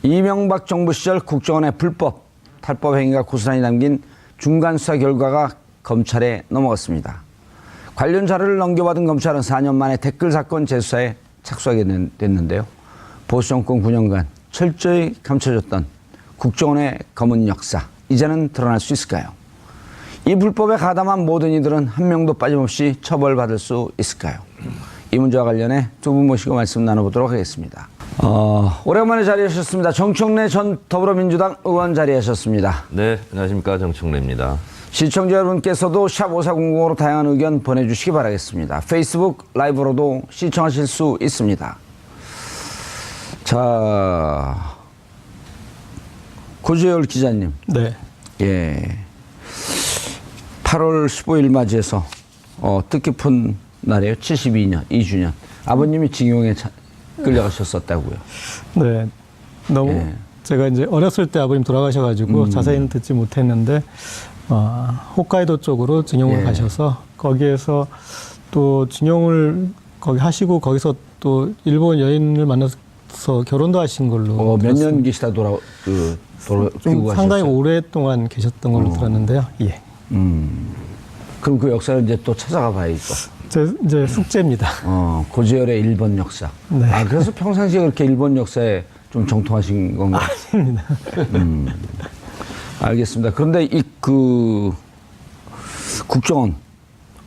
이명박 정부 시절 국정원의 불법, 탈법 행위가 고스란히 담긴 중간 수사 결과가 검찰에 넘어갔습니다. 관련 자료를 넘겨받은 검찰은 4년 만에 댓글 사건 재수사에 착수하게 됐는데요. 보수 정권 9년간 철저히 감춰졌던 국정원의 검은 역사, 이제는 드러날 수 있을까요? 이 불법에 가담한 모든 이들은 한 명도 빠짐없이 처벌받을 수 있을까요? 이 문제와 관련해 두 분 모시고 말씀 나눠보도록 하겠습니다. 오랜만에 자리하셨습니다. 정청래 전 더불어민주당 의원 자리하셨습니다. 네, 안녕하십니까. 정청래입니다. 시청자 여러분께서도 샵 5400으로 다양한 의견 보내주시기 바라겠습니다. 페이스북 라이브로도 시청하실 수 있습니다. 자, 고주열 기자님. 네. 예. 8월 15일 맞이해서 뜻깊은 날이에요. 72년, 2주년. 아버님이 징용에 끌려가셨었다고요. 네. 너무 예. 제가 이제 어렸을 때 아버님 돌아가셔가지고 자세히는 듣지 못했는데 홋카이도 쪽으로 징용을 예. 가셔서 거기에서 또 징용을 거기 하시고 거기서 또 일본 여인을 만나서 결혼도 하신 걸로 몇 년 계시다 좀 상당히 오랫동안 계셨던 걸로 들었는데요. 예. 그럼 그 역사를 이제 또 찾아가 봐야겠고. 이제 숙제입니다. 고지열의 일본 역사. 네. 그래서 평상시에 그렇게 일본 역사에 좀 정통하신 건가요? 아닙니다. 알겠습니다. 그런데 국정원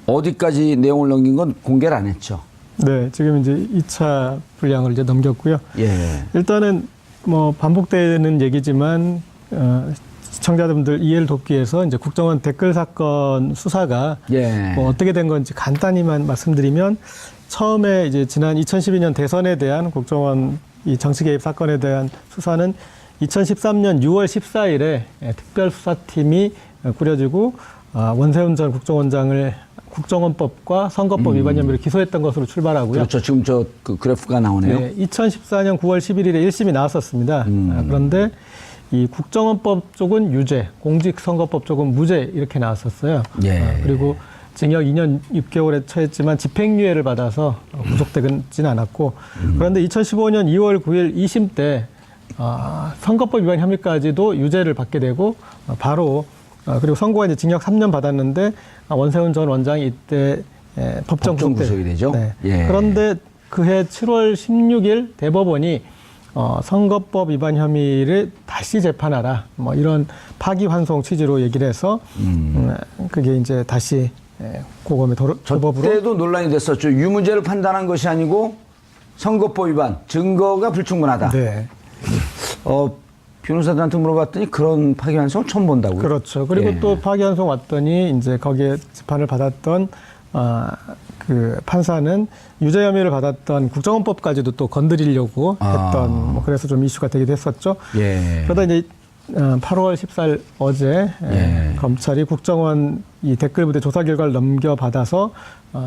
어디까지 내용을 넘긴 건 공개를 안 했죠? 네, 지금 이제 2차 분량을 이제 넘겼고요. 예. 일단은 뭐 반복되는 얘기지만 시청자분들 이해를 돕기 위해서 이제 국정원 댓글 사건 수사가 예. 뭐 어떻게 된 건지 간단히만 말씀드리면 처음에 이제 지난 2012년 대선에 대한 국정원 이 정치 개입 사건에 대한 수사는 2013년 6월 14일에 특별수사팀이 꾸려지고 원세훈 전 국정원장을 국정원법과 선거법 위반 혐의로 기소했던 것으로 출발하고요. 그렇죠. 지금 그 그래프가 나오네요. 네, 2014년 9월 11일에 1심이 나왔었습니다. 그런데 이 국정원법 쪽은 유죄, 공직선거법 쪽은 무죄 이렇게 나왔었어요. 예. 그리고 징역 2년 6개월에 처했지만 집행유예를 받아서 구속되지는 않았고 그런데 2015년 2월 9일 2심 때 선거법 위반 혐의까지도 유죄를 받게 되고 바로 그리고 선고가 이제 징역 3년 받았는데 원세훈 전 원장이 이때 법정 구속이 되죠. 네. 예. 그런데 그해 7월 16일 대법원이 선거법 위반 혐의를 다시 재판하라 뭐 이런 파기환송 취지로 얘기를 해서 그게 이제 다시 고검에 도법으로 저때도 논란이 됐었죠. 유무죄를 판단한 것이 아니고 선거법 위반 증거가 불충분하다. 네. 변호사들한테 물어봤더니 그런 파기환송을 처음 본다고요. 그렇죠. 그리고 예. 또 파기환송 왔더니 이제 거기에 재판을 받았던 그 판사는 유죄 혐의를 받았던 국정원법까지도 또 건드리려고 했던 뭐 그래서 좀 이슈가 되기도 했었죠. 예. 그러다 이제 8월 14일 어제 예. 검찰이 국정원 이 댓글 부대 조사 결과를 넘겨받아서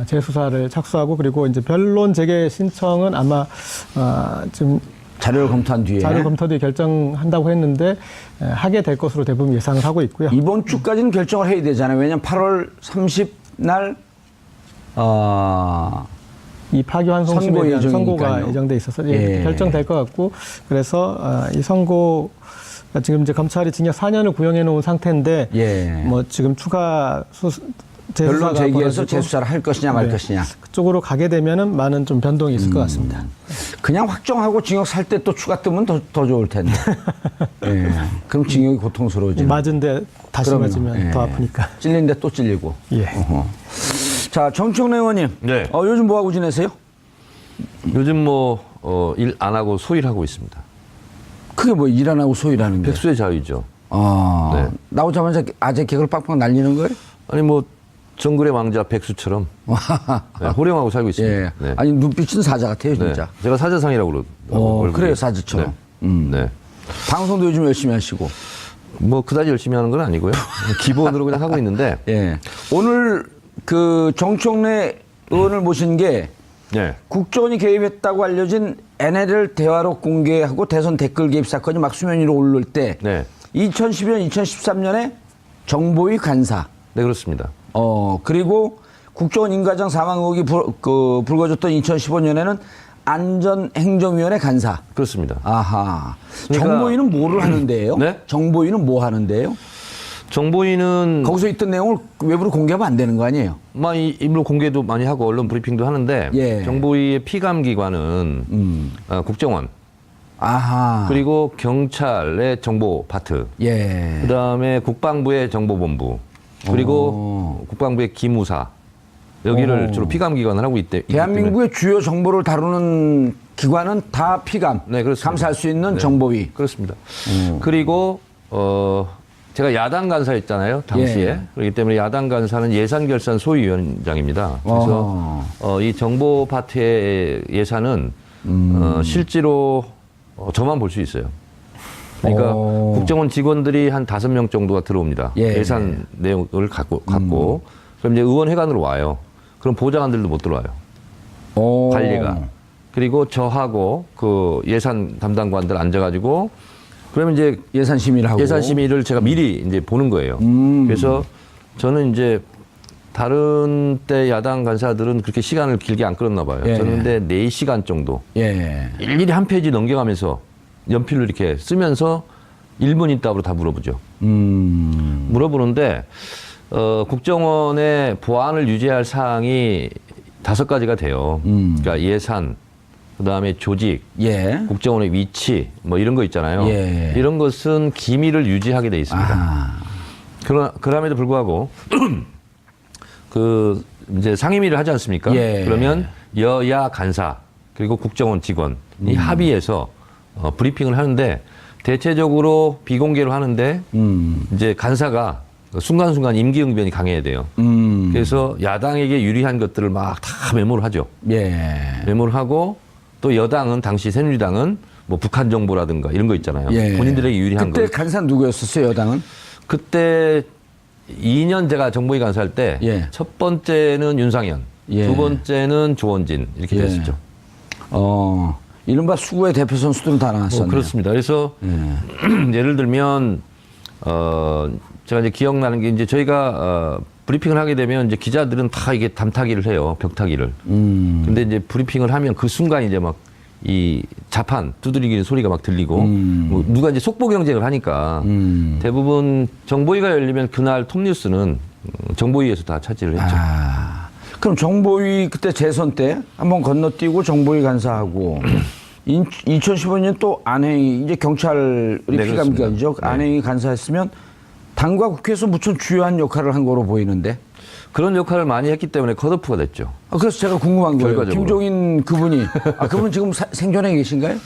재수사를 착수하고 그리고 이제 변론 재개 신청은 아마 지금 자료를 검토한 뒤에. 자료 검토 뒤에 결정한다고 했는데 하게 될 것으로 대부분 예상을 하고 있고요. 이번 주까지는 결정을 해야 되잖아요. 왜냐하면 8월 30날 이 파기환송심에 대한 선고가 예정이니까요. 예정돼 있어서 예. 결정될 것 같고 그래서 이 선고가 지금 이제 검찰이 징역 4년을 구형해 놓은 상태인데 예. 뭐 지금 추가 변론 재수사가 제기해서 벌어지고 재수사를 할 것이냐 말 네. 것이냐. 그쪽으로 가게 되면은 많은 좀 변동이 있을 것 같습니다. 그냥 확정하고 징역 살 때 또 추가 뜨면 더 좋을 텐데. 예. 그럼 징역이 고통스러워지죠. 맞은데 다시 그럼요. 맞으면 예. 더 아프니까. 찔린데 또 찔리고. 예. 어허. 자, 정청래 의원님. 네. 요즘 뭐 하고 지내세요? 요즘 일 안 하고 소일하고 있습니다. 그게 뭐 일 안 하고 소일하는 게. 백수의 자유죠. 네. 네. 나오자마자 아재 개그를 빵빵 날리는 거예요? 아니 뭐 정글의 왕자 백수처럼 네, 호령하고 살고 있습니다. 예. 네. 아니 눈빛은 사자 같아요, 네. 진짜. 제가 사자상이라고 그러고. 그래요, 사자처럼. 네. 방송도 요즘 열심히 하시고. 뭐 그다지 열심히 하는 건 아니고요. 기본으로 그냥 하고 있는데. 예. 오늘 그 정청래 의원을 모신 게 네. 국정원이 개입했다고 알려진 NLL 대화록 공개하고 대선 댓글 개입 사건이 막 수면 위로 오를 때 네. 2012년, 2013년에 정보위 간사. 네, 그렇습니다. 그리고 국정원 인가장 사망 의혹이 불거졌던 2015년에는 안전행정위원회 간사. 그렇습니다. 아하. 그러니까- 정보위는 뭐를 하는데요? 네? 정보위는 뭐 하는데요? 정보위는 거기서 있던 내용을 외부로 공개하면 안 되는 거 아니에요? 많이 임로 공개도 많이 하고 언론 브리핑도 하는데 예. 정보위의 피감 기관은 국정원 아하. 그리고 경찰의 정보 파트 예. 그다음에 국방부의 정보본부 그리고 국방부의 기무사 여기를 오. 주로 피감 기관을 하고 있기 때문에 대한민국의 주요 정보를 다루는 기관은 다 피감. 네, 그렇습니다. 감사할 수 있는 네. 정보위. 그렇습니다. 그리고 제가 야당 간사였잖아요 당시에 예. 그렇기 때문에 야당 간사는 예산결산 소위원장입니다. 그래서 이 정보 파트의 예산은 실제로 저만 볼 수 있어요. 그러니까 오. 국정원 직원들이 한 5명 정도가 들어옵니다. 예. 예산 내용을 갖고 그럼 이제 의원회관으로 와요. 그럼 보좌관들도 못 들어와요. 오. 관리가. 그리고 저하고 그 예산 담당관들 앉아가지고 그러면 이제 예산 심의를 하고. 예산 심의를 제가 미리 이제 보는 거예요. 그래서 저는 이제 다른 때 야당 간사들은 그렇게 시간을 길게 안 끌었나 봐요. 예. 저는 근데 4시간 정도 예. 일일이 한 페이지 넘겨가면서 연필로 이렇게 쓰면서 1분 있다고 다 물어보죠. 물어보는데 국정원의 보안을 유지할 사항이 5가지가 돼요. 그러니까 예산, 그다음에 조직, 예. 국정원의 위치 뭐 이런 거 있잖아요. 예. 이런 것은 기밀을 유지하게 돼 있습니다. 아. 그럼에도 불구하고 그 이제 상임위를 하지 않습니까? 예. 그러면 여야 간사 그리고 국정원 직원이 합의해서 브리핑을 하는데 대체적으로 비공개로 하는데 이제 간사가 순간순간 임기응변이 강해야 돼요. 그래서 야당에게 유리한 것들을 막 다 메모를 하죠. 예. 메모를 하고 또 여당은 당시 새누리당은 뭐 북한 정보라든가 이런 거 있잖아요. 예. 본인들에게 유리한 그때 거. 간사 누구였었어요, 여당은? 그때 2년 제가 정보위 간사할 때 예. 첫 번째는 윤상현, 예. 두 번째는 조원진 이렇게 예. 됐었죠. 이른바 수구의 대표 선수들은 다 나왔었네요. 그렇습니다. 그래서 예를 들면 제가 이제 기억나는 게 이제 저희가 브리핑을 하게 되면 이제 기자들은 다 이게 담타기를 해요. 벽타기를. 근데 이제 브리핑을 하면 그 순간 이제 막 이 자판 두드리기는 소리가 막 들리고 뭐 누가 이제 속보 경쟁을 하니까 대부분 정보위가 열리면 그날 톱뉴스는 정보위에서 다 차지를 했죠. 아, 그럼 정보위 그때 재선 때 한번 건너뛰고 정보위 간사하고 2015년 또 안행이 이제 경찰이 네, 피감기관이죠. 그렇습니다. 네. 안행이 간사했으면 당과 국회에서 무척 주요한 역할을 한 거로 보이는데. 그런 역할을 많이 했기 때문에 컷오프가 됐죠. 그래서 제가 궁금한 거예요. 결과적으로. 김종인 그분이 그분 지금 생존해 계신가요?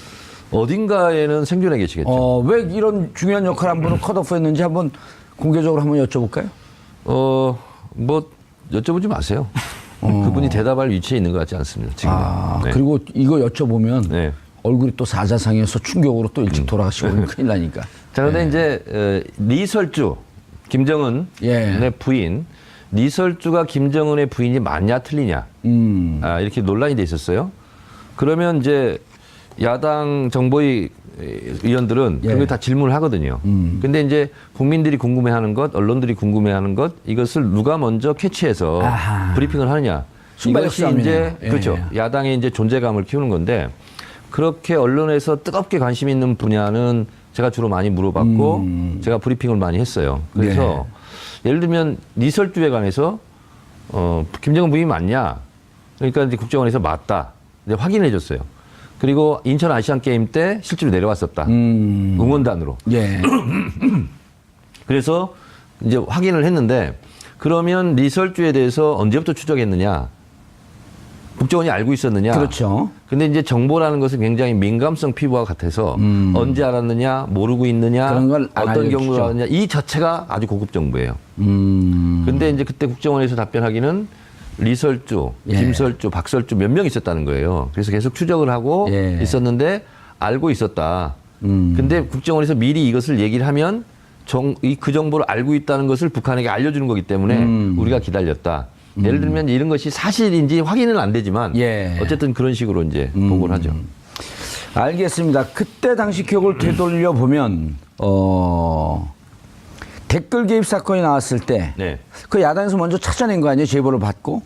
어딘가에는 생존해 계시겠죠. 왜 이런 중요한 역할 한 분을 컷오프했는지 한번 공개적으로 한번 여쭤볼까요? 뭐 여쭤보지 마세요. 그분이 대답할 위치에 있는 것 같지 않습니다. 지금. 네. 그리고 이거 여쭤보면 네. 얼굴이 또 사자상에서 충격으로 또 일찍 돌아가시고 그러면 큰일 나니까. 자, 그런데 이제 리설주 김정은의 예. 부인 리설주가 김정은의 부인이 맞냐 틀리냐 이렇게 논란이 돼 있었어요. 그러면 이제 야당 정보위 의원들은 예. 그걸 다 질문을 하거든요. 근데 이제 국민들이 궁금해하는 것, 언론들이 궁금해하는 것 이것을 누가 먼저 캐치해서 아하. 브리핑을 하느냐. 순발력 이것이 싸움이네요. 이제 예. 그렇죠. 야당의 이제 존재감을 키우는 건데 그렇게 언론에서 뜨겁게 관심 있는 분야는 제가 주로 많이 물어봤고 제가 브리핑을 많이 했어요. 그래서 예를 들면 리설주에 관해서 김정은 부인이 맞냐? 그러니까 이제 국정원에서 맞다. 이제 확인해 줬어요. 그리고 인천 아시안 게임 때 실제로 내려왔었다. 응원단으로. 예. 그래서 이제 확인을 했는데 그러면 리설주에 대해서 언제부터 추적했느냐? 국정원이 알고 있었느냐? 그렇죠. 근데 이제 정보라는 것은 굉장히 민감성 피부와 같아서 언제 알았느냐, 모르고 있느냐, 그런 걸안 어떤 알려주죠. 경로로 알았느냐, 이 자체가 아주 고급 정보예요. 근데 이제 그때 국정원에서 답변하기는 리설주, 예. 김설주, 박설주 몇 명 있었다는 거예요. 그래서 계속 추적을 하고 예. 있었는데 알고 있었다. 근데 국정원에서 미리 이것을 얘기를 하면 그 정보를 알고 있다는 것을 북한에게 알려주는 거기 때문에 우리가 기다렸다. 예를 들면 이런 것이 사실인지 확인은 안 되지만 예. 어쨌든 그런 식으로 이제 보고를 하죠. 알겠습니다. 그때 당시 기억을 되돌려 보면 댓글 개입 사건이 나왔을 때 그 네. 야당에서 먼저 찾아낸 거 아니에요? 제보를 받고?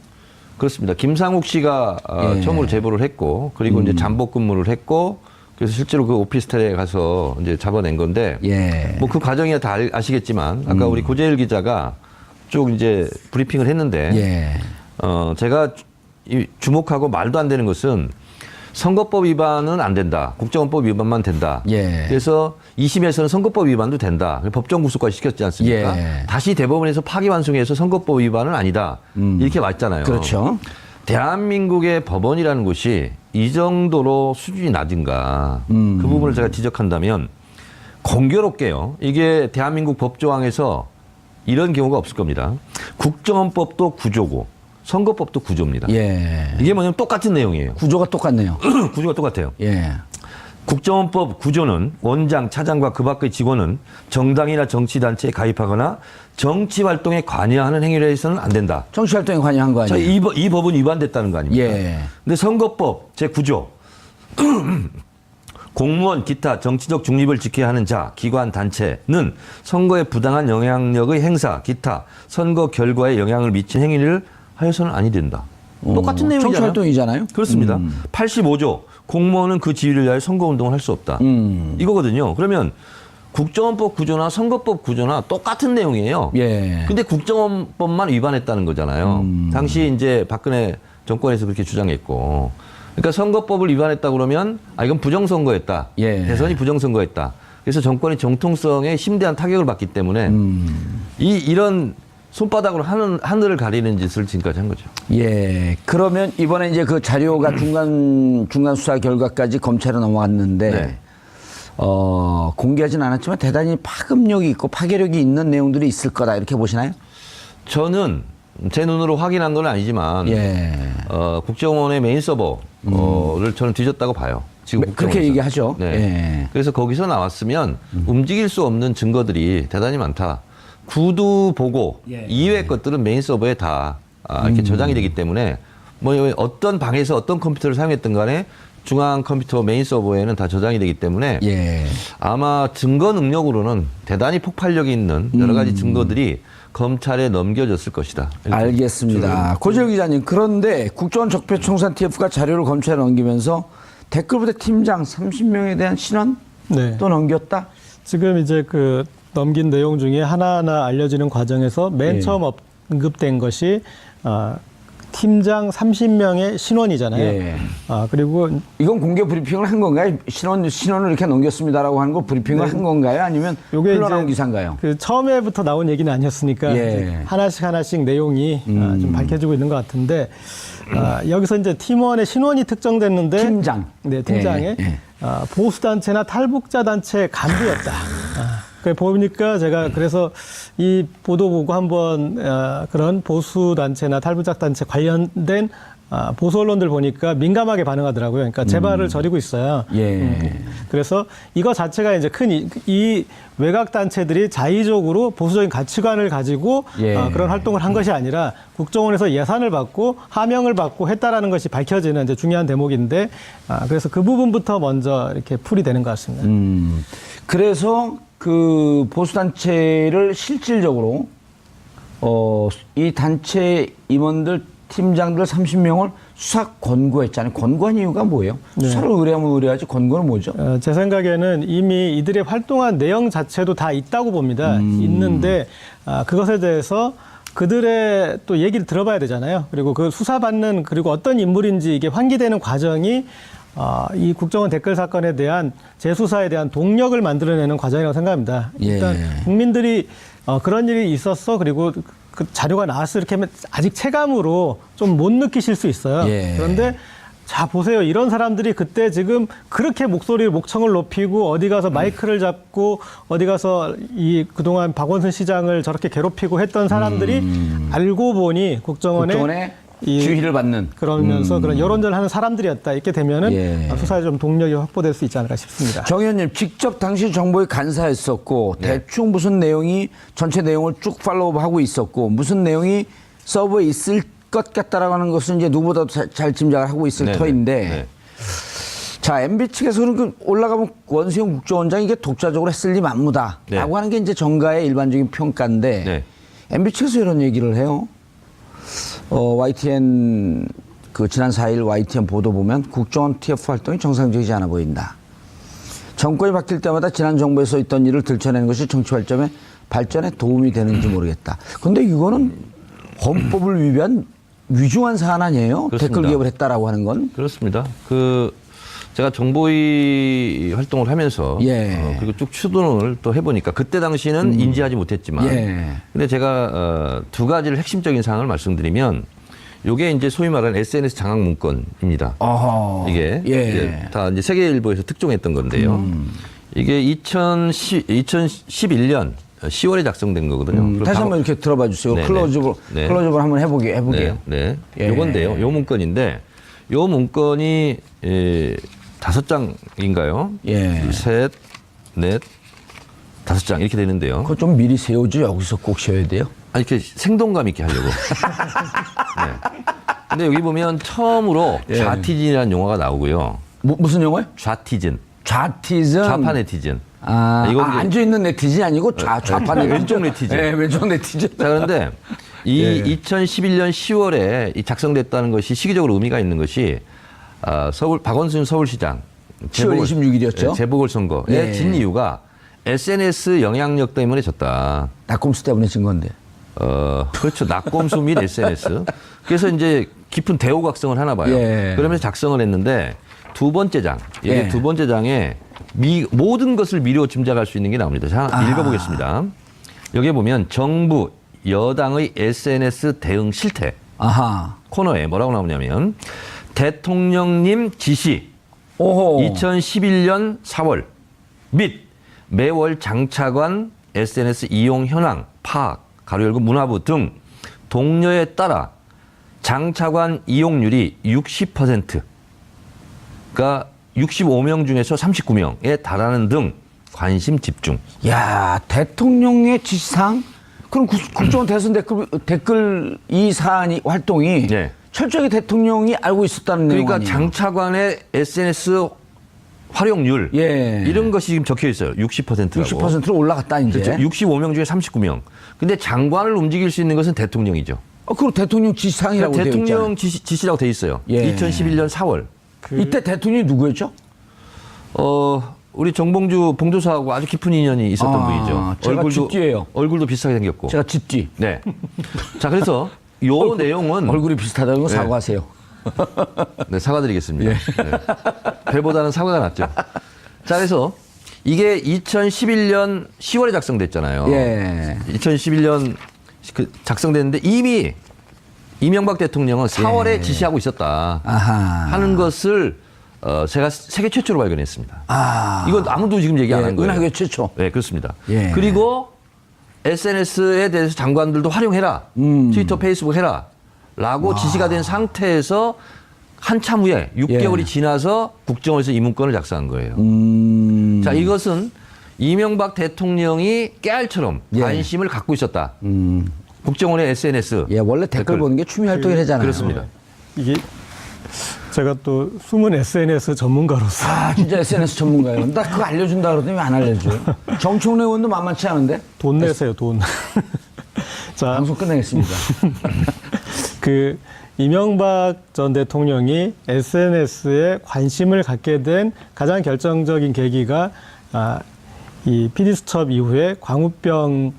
그렇습니다. 김상욱 씨가 예. 처음으로 제보를 했고, 그리고 이제 잠복 근무를 했고, 그래서 실제로 그 오피스텔에 가서 이제 잡아낸 건데, 예. 뭐 그 과정이야 다 아시겠지만, 아까 우리 고재일 기자가 쭉 이제 브리핑을 했는데, 예. 제가 주목하고 말도 안 되는 것은 선거법 위반은 안 된다. 국정원법 위반만 된다. 예. 그래서 2심에서는 선거법 위반도 된다. 법정 구속까지 시켰지 않습니까? 예. 다시 대법원에서 파기환송해서 선거법 위반은 아니다. 이렇게 왔잖아요. 그렇죠. 대한민국의 법원이라는 곳이 이 정도로 수준이 낮은가. 그 부분을 제가 지적한다면 공교롭게요. 이게 대한민국 법조항에서 이런 경우가 없을 겁니다. 국정원법도 구조고 선거법도 구조입니다. 예. 이게 뭐냐면 똑같은 내용이에요. 구조가 똑같네요. 구조가 똑같아요. 예. 국정원법 구조는 원장, 차장과 그 밖의 직원은 정당이나 정치단체에 가입하거나 정치활동에 관여하는 행위를 해서는 안 된다. 정치활동에 관여한 거 자, 아니에요? 이 법은 위반됐다는 거 아닙니까? 예. 근데 선거법 제9조 공무원, 기타 정치적 중립을 지켜야 하는 자, 기관, 단체는 선거에 부당한 영향력의 행사, 기타 선거 결과에 영향을 미친 행위를 하여서는 아니 된다. 똑같은 내용이잖아요. 정치활동이잖아요. 그렇습니다. 85조 공무원은 그 지위를 위하여 선거운동을 할 수 없다. 이거거든요. 그러면 국정원법 구조나 선거법 구조나 똑같은 내용이에요. 예. 근데 국정원법만 위반했다는 거잖아요. 당시 이제 박근혜 정권에서 그렇게 주장했고. 그러니까 선거법을 위반했다 그러면 이건 부정선거였다. 예. 대선이 부정선거였다. 그래서 정권의 정통성에 심대한 타격을 받기 때문에 이런 손바닥으로 하늘을 가리는 짓을 지금까지 한 거죠. 예. 그러면 이번에 이제 그 자료가 중간 수사 결과까지 검찰에 넘어갔는데 네. 공개하진 않았지만 대단히 파급력이 있고 파괴력이 있는 내용들이 있을 거다 이렇게 보시나요? 저는 제 눈으로 확인한 건 아니지만 예. 국정원의 메인 서버를 저는 뒤졌다고 봐요. 지금 그렇게 국정원에서. 얘기하죠. 네. 예. 그래서 거기서 나왔으면 움직일 수 없는 증거들이 대단히 많다. 구두 보고 예. 이외의 것들은 메인 서버에 다 이렇게 저장이 되기 때문에 뭐 어떤 방에서 어떤 컴퓨터를 사용했든 간에 중앙 컴퓨터 메인 서버에는 다 저장이 되기 때문에 예. 아마 증거 능력으로는 대단히 폭발력이 있는 여러 가지 증거들이 검찰에 넘겨졌을 것이다. 알겠습니다. 고재일 기자님, 그런데 국정원 적폐청산 TF가 자료를 검찰에 넘기면서 댓글부대 팀장 30명에 대한 신원 네. 또 넘겼다? 지금 이제 그 넘긴 내용 중에 하나하나 알려지는 과정에서 맨 예. 처음 언급된 것이 팀장 30명의 신원이잖아요. 예. 그리고 이건 공개 브리핑을 한 건가요? 신원을 이렇게 넘겼습니다라고 하는 걸 브리핑을 한 건가요? 아니면 요게 흘러나온 이제 기사인가요? 그 처음에부터 나온 얘기는 아니었으니까 예. 이제 하나씩 내용이 좀 밝혀지고 있는 것 같은데 여기서 이제 팀원의 신원이 특정됐는데 팀장. 네, 팀장의 예. 보수단체나 탈북자 단체 간부였다. 그 보니까 제가 그래서 이 보도 보고 한번 그런 보수단체나 탈북자 단체 관련된 보수 언론들 보니까 민감하게 반응하더라고요. 그러니까 재발을 저리고 있어요. 예. 그래서 이거 자체가 이제 큰 이 외곽 단체들이 자의적으로 보수적인 가치관을 가지고 예. 그런 활동을 한 것이 아니라 국정원에서 예산을 받고 하명을 받고 했다라는 것이 밝혀지는 이제 중요한 대목인데 그래서 그 부분부터 먼저 이렇게 풀이되는 것 같습니다. 그래서 그 보수단체를 실질적으로 이 단체 임원들 팀장들 30명을 수사 권고했잖아요. 권고한 이유가 뭐예요? 수사를 의뢰하면 의뢰하지 권고는 뭐죠? 제 생각에는 이미 이들의 활동한 내용 자체도 다 있다고 봅니다. 있는데 그것에 대해서 그들의 또 얘기를 들어봐야 되잖아요. 그리고 그 수사받는 그리고 어떤 인물인지 이게 환기되는 과정이 이 국정원 댓글 사건에 대한 재수사에 대한 동력을 만들어내는 과정이라고 생각합니다. 일단 예. 국민들이 그런 일이 있었어 그리고 그 자료가 나왔어 이렇게 하면 아직 체감으로 좀 못 느끼실 수 있어요. 예. 그런데 자 보세요. 이런 사람들이 그때 지금 그렇게 목청을 높이고 어디 가서 마이크를 잡고 어디 가서 이 그동안 박원순 시장을 저렇게 괴롭히고 했던 사람들이 알고 보니 국정원의 이 주의를 받는 그러면서 그런 여론전을 하는 사람들이었다. 이렇게 되면은 예. 수사에 좀 동력이 확보될 수 있지 않을까 싶습니다. 정 의원님 직접 당시 정보에 간사했었고 대충 무슨 내용이 전체 내용을 쭉 팔로우하고 있었고 무슨 내용이 서버에 있을 것 같다라고 하는 것은 이제 누구보다도 잘 짐작을 하고 있을 터인데 네. 자 MB 측에서는 그 올라가면 원수영 국정원장이 이게 독자적으로 했을 리 만무다라고 네. 하는 게 이제 정가의 일반적인 평가인데 네. MB 측에서 이런 얘기를 해요. YTN 지난 4일 YTN 보도 보면 국정원 TF 활동이 정상적이지 않아 보인다. 정권이 바뀔 때마다 지난 정부에서 있던 일을 들춰내는 것이 정치 발전에 도움이 되는지 모르겠다. 그런데 이거는 헌법을 위반 위중한 사안 아니에요? 그렇습니다. 댓글 기업을 했다라고 하는 건? 그렇습니다. 제가 정보위 활동을 하면서 예. 그리고 쭉 추론을 또 해보니까 그때 당시는 인지하지 못했지만 예. 근데 제가 두 가지를 핵심적인 사항을 말씀드리면 요게 이제 소위 말하는 SNS 장악 문건입니다. 어허. 이게 예. 다 이제 세계일보에서 특종했던 건데요. 이게 2011년 10월에 작성된 거거든요. 그리고 다시 한번 이렇게 들어봐 주세요. 네네. 클로즈업을 한번 해보게요. 네. 예. 요건데요. 요 문건인데 요 문건이 5장인가요? 예. 둘, 셋, 넷, 5장 이렇게 되는데요. 그거 좀 미리 세우죠. 여기서 꼭 세워야 돼요. 아니, 이렇게 생동감 있게 하려고. 네. 근데 여기 보면 처음으로 예. 좌티즌이라는 용어가 나오고요. 무슨 영어요? 좌티즌. 좌티즌. 좌파 네티즌. 이건 이제- 앉아있는 네티즌이 아니고 좌파 네티즌. 왼쪽 네티즌. 네, 왼쪽 네티즌. 자, 그런데 이 예. 2011년 10월에 이 작성됐다는 것이 시기적으로 의미가 있는 것이 박원순 서울시장 10월 26일이었죠. 재보궐선거에 예. 진 이유가 SNS 영향력 때문에 졌다. 낙곰수 때문에 진 건데. 그렇죠. 낙곰수 및 SNS. 그래서 이제 깊은 대오각성을 하나 봐요. 예. 그러면서 작성을 했는데 두 번째 장, 여기 예. 두 번째 장에 모든 것을 미루어 짐작할 수 있는 게 나옵니다. 자, 읽어보겠습니다. 여기에 보면 정부, 여당의 SNS 대응 실태 아하. 코너에 뭐라고 나오냐면 대통령님 지시 오호. 2011년 4월 및 매월 장차관 SNS 이용 현황 파악 가로 열고 문화부 등 동료에 따라 장차관 이용률이 60%가 65명 중에서 39명에 달하는 등 관심 집중. 야, 대통령의 지시사항? 그럼 국정원 대선 댓글 이 사안이 활동이 네. 철저하게 대통령이 알고 있었다는 내용 그러니까 아니에요? 장차관의 SNS 활용률 예. 이런 것이 지금 적혀 있어요. 60%라고. 60%로 올라갔다 이제. 그렇죠. 65명 중에 39명. 근데 장관을 움직일 수 있는 것은 대통령이죠. 그리고 대통령 지시사항이라고 되어 있잖아요. 대통령 지시라고 돼 있어요. 예. 2011년 4월. 이때 대통령이 누구였죠? 우리 정봉주 봉조사하고 아주 깊은 인연이 있었던 분이죠. 제가 집뒤예요. 얼굴도 비슷하게 생겼고. 제가 집뒤. 네. 자, 그래서 요 내용은 얼굴이 비슷하다는 거 네. 사과하세요. 네, 사과드리겠습니다. 네. 배보다는 사과가 낫죠. 자, 그래서 이게 2011년 10월에 작성됐잖아요. 예. 2011년 작성됐는데 이미 이명박 대통령은 4월에 지시하고 있었다 아하. 하는 것을 제가 세계 최초로 발견했습니다. 아. 이건 아무도 지금 얘기 안 한 거예요. 은하계 최초. 네, 그렇습니다. 예. 그리고 SNS에 대해서 장관들도 활용해라. 트위터, 페이스북 해라. 라고 지시가 된 상태에서 한참 후에 6개월이 예. 지나서 국정원에서 이 문건을 작성한 거예요. 자, 이것은 이명박 대통령이 깨알처럼 예. 관심을 갖고 있었다. 국정원의 SNS. 예, 원래 댓글 보는 게 취미 활동이잖아요. 그렇습니다. 이게 제가 또 숨은 SNS 전문가로서 아, 진짜 SNS 전문가예요. 나 그거 알려준다 그러더니 왜 안 알려줘요? 정청래 의원도 만만치 않은데? 돈 내세요, 돈. 자, 방송 끝내겠습니다. 그 이명박 전 대통령이 SNS에 관심을 갖게 된 가장 결정적인 계기가 이 PD수첩 이후에 광우병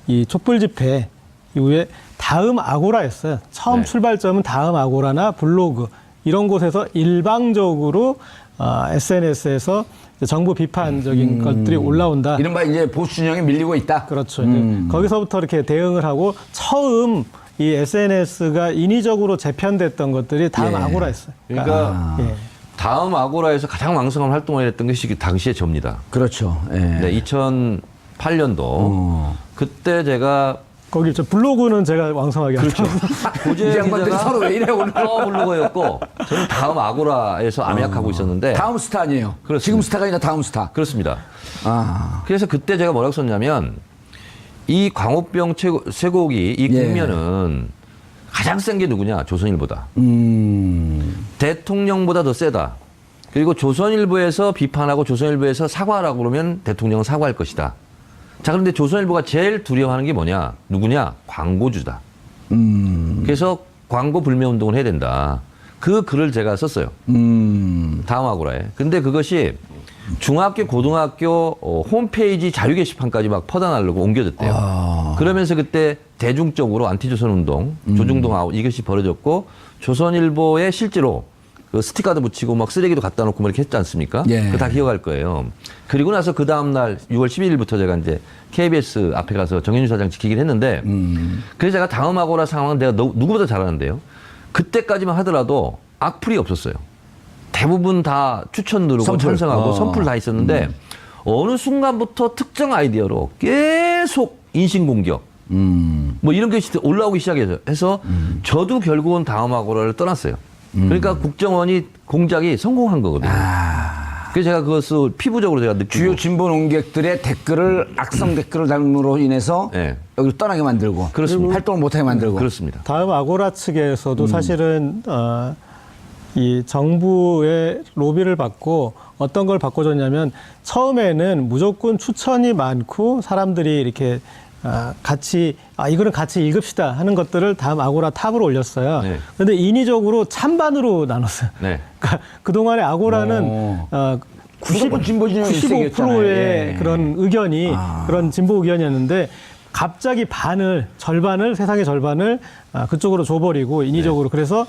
이 촛불 집회 이후에 다음 아고라였어요. 처음 네. 출발점은 다음 아고라나 블로그 이런 곳에서 일방적으로 SNS에서 정부 비판적인 것들이 올라온다. 이른바 이제 보수 진영에 밀리고 있다. 그렇죠. 이제 거기서부터 이렇게 대응을 하고 처음 이 SNS가 인위적으로 재편됐던 것들이 다음 예. 아고라였어요. 그러니까 예. 다음 아고라에서 가장 왕성한 활동을 했던 것이 그 당시에 접니다. 그렇죠. 예. 네, 2008년도 그때 제가 거기 저 블로그는 제가 왕성하게 그렇죠. 하죠. 고재 이 양반들이 기자가 서로 왜 이래 오늘. 블로거였고 저는 다음 아고라에서 암약하고 있었는데 다음 스타 아니에요. 그렇습니다. 지금 스타가 아니라 다음 스타. 그렇습니다. 아. 그래서 그때 제가 뭐라고 썼냐면 이 광우병 쇠고기 이 예. 국면은 가장 센 게 누구냐? 조선일보다. 대통령보다 더 세다. 그리고 조선일보에서 비판하고 조선일보에서 사과하라고 그러면 대통령은 사과할 것이다. 자, 그런데 조선일보가 제일 두려워하는 게 뭐냐? 누구냐? 광고주다. 그래서 광고 불매 운동을 해야 된다. 그 글을 제가 썼어요. 다음 아고라에. 근데 그것이 중학교, 고등학교 홈페이지 자유 게시판까지 막 퍼다 날르고 옮겨졌대요. 그러면서 그때 대중적으로 안티조선 운동, 조중동 아웃 이것이 벌어졌고 조선일보에 실제로 그 스티커도 붙이고 막 쓰레기도 갖다 놓고 뭐 이렇게 했지 않습니까? 예. 그거 다 기억할 거예요. 그리고 나서 그 다음날 6월 11일부터 제가 이제 KBS 앞에 가서 정현주 사장 지키기를 했는데 그래서 제가 다음 아고라 상황은 내가 누구보다 잘 아는데요. 그때까지만 하더라도 악플이 없었어요. 대부분 다 추천 누르고 선풀. 찬성하고 선풀 다 있었는데 어느 순간부터 특정 아이디어로 계속 인신공격 뭐 이런 것이 올라오기 시작해서 저도 결국은 다음 아고라를 떠났어요. 그러니까 국정원이 공작이 성공한 거거든요. 그래서 제가 그것을 피부적으로 제가 느끼고 주요 진보 논객들의 댓글을 악성 댓글을 달므로 인해서 네. 여기를 떠나게 만들고 그렇습니다. 활동을 못하게 만들고 그렇습니다. 다음 아고라 측에서도 사실은 이 정부의 로비를 받고 어떤 걸 바꿔줬냐면 처음에는 무조건 추천이 많고 사람들이 이렇게 같이 이거는 같이 읽읍시다 하는 것들을 다음 아고라 탑으로 올렸어요. 네. 그런데 인위적으로 찬반으로 나눴어요. 네. 그러니까 그동안의 아고라는 90, 무조건 진보 진영이 95%의 일색이었잖아요. 예. 그런 의견이 그런 진보 의견이었는데 갑자기 절반을 세상의 절반을 그쪽으로 줘버리고 인위적으로 그래서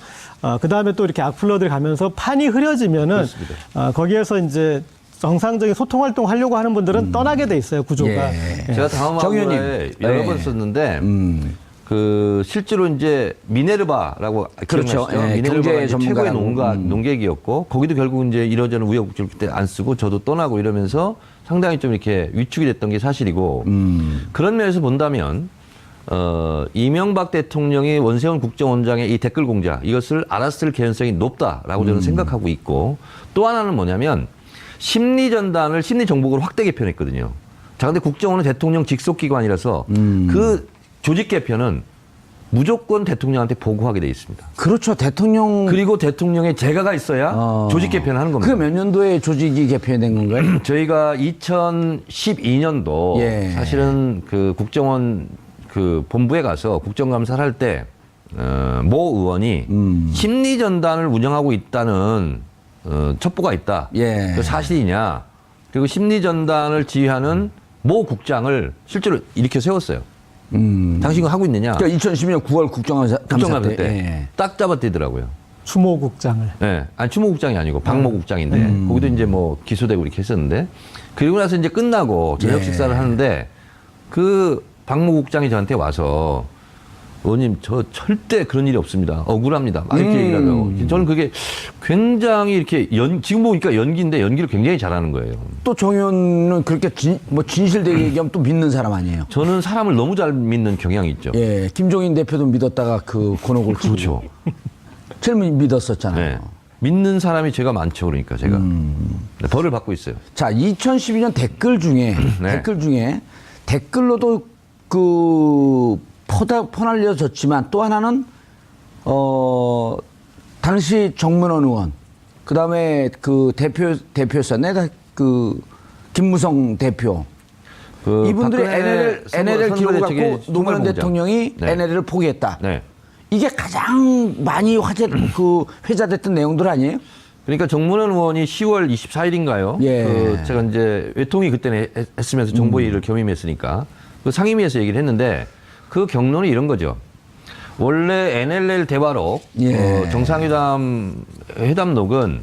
그 다음에 또 이렇게 악플러들이 가면서 판이 흐려지면은 거기에서 이제 정상적인 소통 활동 하려고 하는 분들은 떠나게 돼 있어요 구조가. 예. 제가 다음 정의원님. 아고라에 여러 네. 번 썼는데 그 실제로 이제 미네르바라고 그렇죠. 기억나시죠? 예, 미네르바가 경제 이제 최고의 전문가라고. 농객이었고 거기도 결국 이제 이러저런 우여곡절 그때 안 쓰고 저도 떠나고 이러면서 상당히 좀 이렇게 위축이 됐던 게 사실이고 그런 면에서 본다면 이명박 대통령이 원세훈 국정원장의 이 댓글 공작 이것을 알았을 개연성이 높다라고 저는 생각하고 있고 또 하나는 뭐냐면 심리전단을 심리정보국으로 확대 개편했거든요. 자, 근데 국정원은 대통령 직속기관이라서 그 조직 개편은 무조건 대통령한테 보고하게 돼 있습니다. 그렇죠. 대통령 그리고 대통령의 재가가 있어야 조직 개편을 하는 겁니다. 그게 몇 년도에 조직이 개편된 건가요? 저희가 2012년도 예. 사실은 그 국정원 그 본부에 가서 국정감사를 할 때 모 의원이 심리전단을 운영하고 있다는 첩보가 있다. 예. 그 사실이냐. 그리고 심리전단을 지휘하는 모 국장을 실제로 이렇게 세웠어요. 당신 이거 하고 있느냐. 그러니까 2012년 9월 국정감사 국정감사 때 예. 딱 잡아떼더라고요. 추모국장을. 네. 아니, 추모국장이 아니고 박모국장인데 거기도 이제 뭐 기소되고 이렇게 했었는데 그리고 나서 이제 끝나고 저녁 예. 식사를 하는데 그 박모국장이 저한테 와서 의원님 저 절대 그런 일이 없습니다. 억울합니다. 막 이렇게 얘기를 하더라고요. 저는 그게 굉장히 이렇게 지금 보니까 연기인데 연기를 굉장히 잘하는 거예요. 또 정의원은 그렇게 진실되게 얘기하면 또 믿는 사람 아니에요. 저는 사람을 너무 잘 믿는 경향이 있죠. 예, 김종인 대표도 믿었다가 그 곤혹을 치고 그렇죠. 제일 믿었었잖아요. 네. 믿는 사람이 제가 많죠. 그러니까 제가 네, 벌을 받고 있어요. 자, 2012년 댓글 중에 네. 댓글로도 그 퍼날려졌지만 또 하나는 당시 정문원 의원 그다음에 그 대표였었네. 그 김무성 대표 그 이분들이 박근혜 NLL 기록을 선거대 측의 갖고 노무현 총괄본부장. 대통령이 네. NLL을 포기했다. 네. 이게 가장 많이 회자됐던 내용들 아니에요? 그러니까 정문원 의원이 10월 24일인가요? 예. 그 제가 이제 외통위 그때는 했으면서 정보위를 겸임했으니까 그 상임위에서 얘기를 했는데 그 경로는 이런 거죠. 원래 NLL 대화록 예. 정상회담 회담록은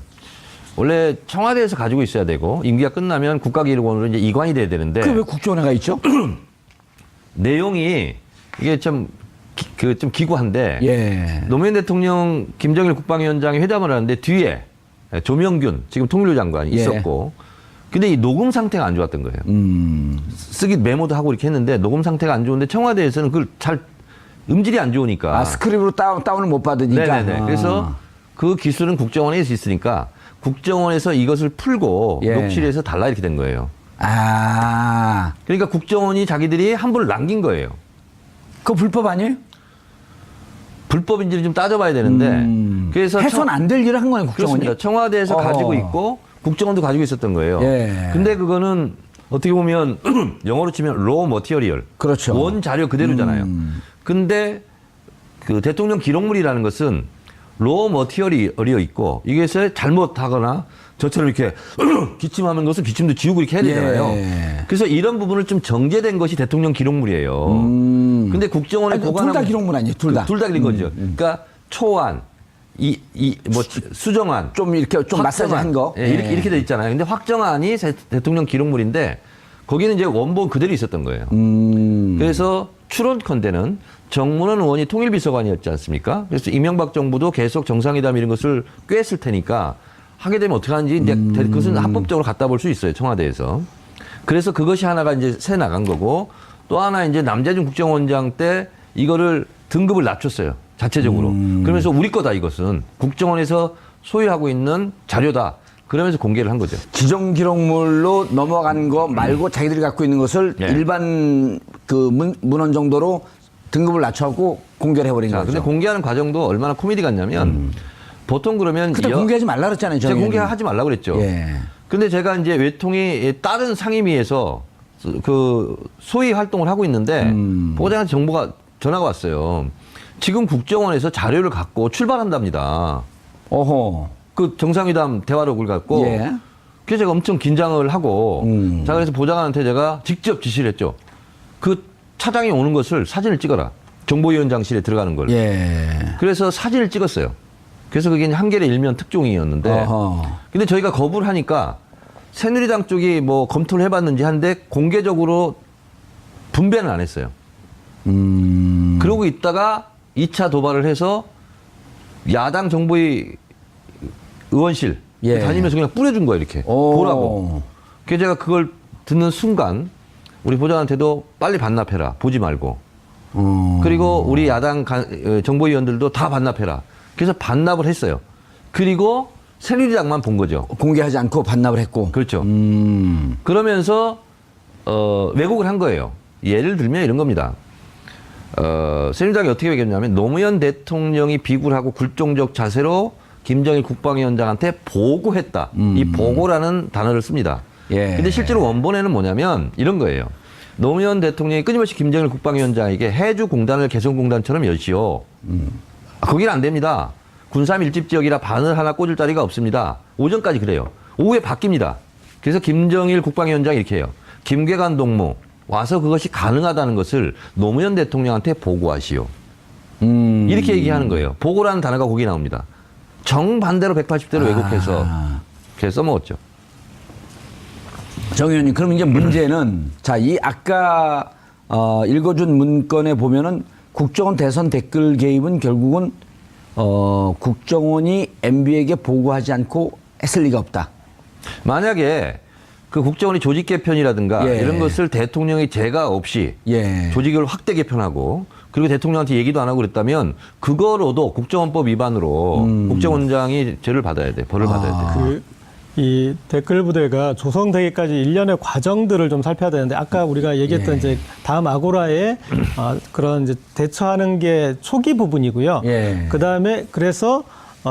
원래 청와대에서 가지고 있어야 되고 임기가 끝나면 국가기록원으로 이제 이관이 돼야 되는데 그 왜 국정원에 가 있죠? 내용이 이게 좀 기구한데 예. 노무현 대통령 김정일 국방위원장이 회담을 하는데 뒤에 조명균 지금 통일부 장관이 예. 있었고 근데 이 녹음 상태가 안 좋았던 거예요. 쓰기 메모도 하고 이렇게 했는데 녹음 상태가 안 좋은데 청와대에서는 그걸 잘 음질이 안 좋으니까 스크립으로 다운을 못 받으니까. 네네네. 그래서 그 기술은 국정원에서 있으니까 국정원에서 이것을 풀고 예. 녹취를 해서 달라 이렇게 된 거예요. 그러니까 국정원이 자기들이 한 번을 남긴 거예요. 그거 불법 아니에요? 불법인지를 좀 따져봐야 되는데 그래서 해선 안 될 일을 한 거예요, 국정원이. 그렇습니다. 청와대에서 가지고 있고 국정원도 가지고 있었던 거예요. 예. 근데 그거는 어떻게 보면 영어로 치면 raw material. 그렇죠. 원 자료 그대로잖아요. 근데 그 대통령 기록물이라는 것은 로 머티리얼이 있고 이게서 잘못하거나 저처럼 이렇게 기침하는 것은 기침도 지우고 이렇게 해야 되잖아요. 예. 그래서 이런 부분을 좀 정제된 것이 대통령 기록물이에요. 근데 국정원에 보관하고 둘다 기록물 아니에요? 둘 다. 둘 다 그린 거죠. 그러니까 초안, 뭐 수정안, 좀 이렇게 좀 마사지한 거. 예, 이렇게 돼 있잖아요. 근데 확정안이 대통령 기록물인데 거기는 이제 원본 그대로 있었던 거예요. 그래서 추론컨대는 정문원 의원이 통일비서관이었지 않습니까? 그래서 이명박 정부도 계속 정상회담 이런 것을 꿰었을 테니까 하게 되면 어떻게 하는지 이제 그것은 합법적으로 갖다 볼 수 있어요. 청와대에서. 그래서 그것이 하나가 이제 새 나간 거고 또 하나 이제 남재준 국정원장 때 이거를 등급을 낮췄어요. 자체적으로. 그러면서 우리 거다 이것은 국정원에서 소유하고 있는 자료다. 그러면서 공개를 한 거죠. 지정 기록물로 넘어간 거 말고 자기들이 갖고 있는 것을 네. 일반 그 문헌 정도로 등급을 낮춰갖고 공개를 해버린 거죠. 근데 공개하는 과정도 얼마나 코미디 같냐면 보통 그러면 그때 공개하지 말라 그랬잖아요. 제가 정의원이. 공개하지 말라고 그랬죠. 예. 근데 제가 이제 외통이 다른 상임위에서 그 소위 활동을 하고 있는데 보좌관 정보가 전화가 왔어요. 지금 국정원에서 자료를 갖고 출발한답니다. 어허. 그 정상회담 대화록을 갖고. 예. 그래서 제가 엄청 긴장을 하고 자 그래서 보좌관한테 제가 직접 지시를 했죠. 그 차장이 오는 것을 사진을 찍어라. 정보위원장실에 들어가는 걸. 예. 그래서 사진을 찍었어요. 그래서 그게 한겨레 일면 특종이었는데 어허. 근데 저희가 거부를 하니까 새누리당 쪽이 뭐 검토를 해봤는지 한데 공개적으로 분배는 안 했어요. 그러고 있다가 2차 도발을 해서 야당 정보위 의원실 예. 다니면서 그냥 뿌려준 거예요. 이렇게 오. 보라고. 그래서 제가 그걸 듣는 순간 우리 보좌관한테도 빨리 반납해라. 보지 말고. 그리고 우리 야당 정보위원들도 다 반납해라. 그래서 반납을 했어요. 그리고 새누리당만 본 거죠. 공개하지 않고 반납을 했고. 그렇죠. 그러면서 왜곡을 한 거예요. 예를 들면 이런 겁니다. 새누리당이 어떻게 얘기했냐면 노무현 대통령이 비굴하고 굴종적 자세로 김정일 국방위원장한테 보고했다. 이 보고라는 단어를 씁니다. 예. 근데 실제로 원본에는 뭐냐면 이런 거예요. 노무현 대통령이 끊임없이 김정일 국방위원장에게 해주 공단을 개성공단처럼 여시오. 거기는 안 됩니다. 군사 밀집 지역이라 바늘 하나 꽂을 자리가 없습니다. 오전까지 그래요. 오후에 바뀝니다. 그래서 김정일 국방위원장이 이렇게 해요. 김계관 동무 와서 그것이 가능하다는 것을 노무현 대통령한테 보고하시오. 이렇게 얘기하는 거예요. 보고라는 단어가 거기 나옵니다. 정반대로 180대로 왜곡해서 그래서 써먹었죠. 정 의원님, 그럼 이제 문제는 자, 이 아까 읽어준 문건에 보면은 국정원 대선 댓글 개입은 결국은 국정원이 MB에게 보고하지 않고 했을 리가 없다. 만약에 그 국정원이 조직 개편이라든가 예. 이런 것을 대통령이 제가 없이 예. 조직을 확대 개편하고 그리고 대통령한테 얘기도 안 하고 그랬다면 그거로도 국정원법 위반으로 국정원장이 죄를 받아야 돼. 벌을 받아야 돼. 이 댓글 부대가 조성되기까지 일련의 과정들을 좀 살펴야 되는데 아까 우리가 얘기했던 예. 이제 다음 아고라의 그런 이제 대처하는 게 초기 부분이고요. 예. 그다음에 그래서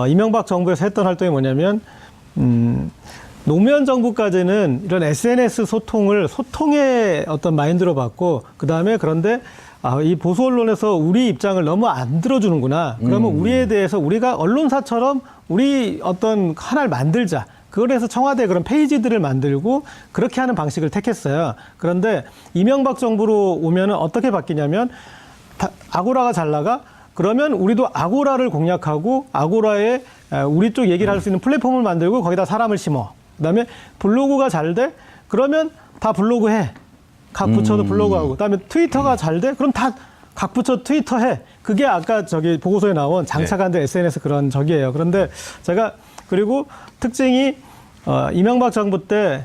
이명박 정부에서 했던 활동이 뭐냐면 노무현 정부까지는 이런 SNS 소통의 어떤 마인드로 봤고 그다음에 그런데 이 보수 언론에서 우리 입장을 너무 안 들어주는구나. 그러면 우리에 대해서 우리가 언론사처럼 우리 어떤 하나를 만들자. 그래서 청와대 그런 페이지들을 만들고 그렇게 하는 방식을 택했어요. 그런데 이명박 정부로 오면은 어떻게 바뀌냐면 아고라가 잘 나가? 그러면 우리도 아고라를 공략하고 아고라에 우리 쪽 얘기를 할 수 있는 플랫폼을 만들고 거기다 사람을 심어. 그다음에 블로그가 잘 돼? 그러면 다 블로그 해. 각 부처도 블로그하고. 그다음에 트위터가 잘 돼? 그럼 다 각 부처 트위터 해. 그게 아까 저기 보고서에 나온 장차관들 SNS 그런 적이에요. 그런데 제가 그리고 특징이 이명박 정부 때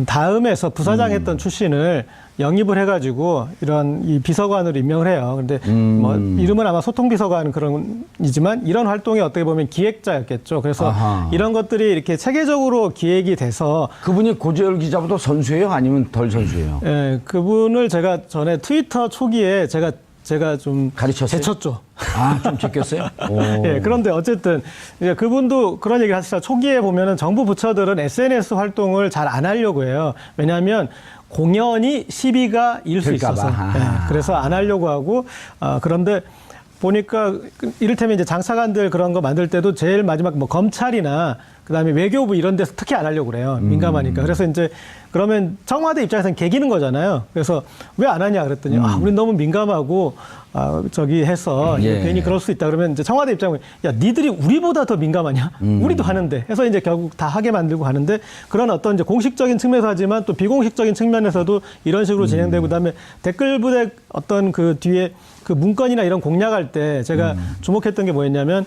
다음에서 부사장 했던 출신을 영입을 해가지고 이런 이 비서관으로 임명을 해요. 그런데 뭐 이름은 아마 소통비서관 그런이지만 이런 활동이 어떻게 보면 기획자였겠죠. 그래서 아하. 이런 것들이 이렇게 체계적으로 기획이 돼서 그분이 고재열 기자보다 선수예요? 아니면 덜 선수예요? 예, 그분을 제가 전에 트위터 초기에 제가 좀 가르쳤어요? 제쳤죠. 아, 좀 제꼈어요? 예, 그런데 어쨌든 이제 그분도 그런 얘기를 하시죠. 초기에 보면은 정부 부처들은 SNS 활동을 잘 안 하려고 해요. 왜냐하면 공연이 시비가 일 수 될까 봐. 있어서. 예, 그래서 안 하려고 하고 그런데 보니까 이를테면 이제 장차관들 그런 거 만들 때도 제일 마지막 뭐 검찰이나 그다음에 외교부 이런 데서 특히 안 하려고 그래요. 민감하니까. 그래서 이제 그러면 청와대 입장에서는 개기는 거잖아요. 그래서 왜 안 하냐 그랬더니 우린 너무 민감하고 저기 해서 예. 괜히 그럴 수 있다 그러면 이제 청와대 입장은 야 니들이 우리보다 더 민감하냐? 우리도 하는데 해서 이제 결국 다 하게 만들고 하는데 그런 어떤 이제 공식적인 측면에서 하지만 또 비공식적인 측면에서도 이런 식으로 진행되고 그다음에 댓글 부대 어떤 그 뒤에 그 문건이나 이런 공략할 때 제가 주목했던 게 뭐였냐면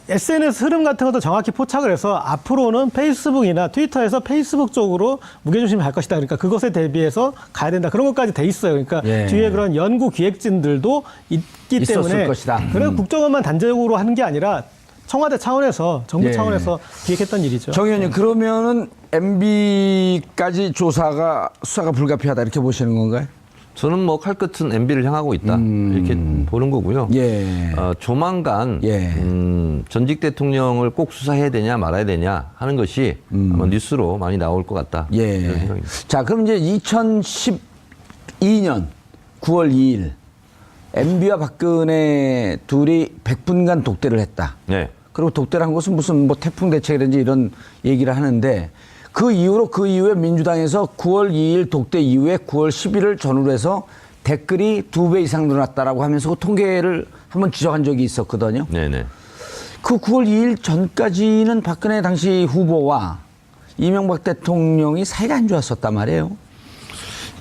SNS 흐름 같은 것도 정확히 포착을 해서 앞으로는 페이스북이나 트위터에서 페이스북 쪽으로 무게중심을 할 것이다. 그러니까 그것에 대비해서 가야 된다. 그런 것까지 돼 있어요. 그러니까 예. 뒤에 그런 연구 기획진들도 있기 있었을 때문에 것이다. 그래서 국정원만 단적으로 하는 게 아니라 청와대 차원에서 정부 예. 차원에서 기획했던 일이죠. 정 의원님 그러면은 MB까지 수사가 불가피하다 이렇게 보시는 건가요? 저는 뭐 칼끝은 MB를 향하고 있다 이렇게 보는 거고요. 예. 조만간 예. 전직 대통령을 꼭 수사해야 되냐 말아야 되냐 하는 것이 아마 뉴스로 많이 나올 것 같다. 이런 예. 생각입니다. 자, 그럼 이제 2012년 9월 2일 MB와 박근혜 둘이 100분간 독대를 했다. 네. 그리고 독대를 한 것은 무슨 뭐 태풍 대책이든지 이런 얘기를 하는데 그 이후에 민주당에서 9월 2일 독대 이후에 9월 10일을 전후로 해서 댓글이 2배 이상 늘어났다라고 하면서 그 통계를 한번 지적한 적이 있었거든요. 네네. 그 9월 2일 전까지는 박근혜 당시 후보와 이명박 대통령이 사이가 안 좋았었단 말이에요.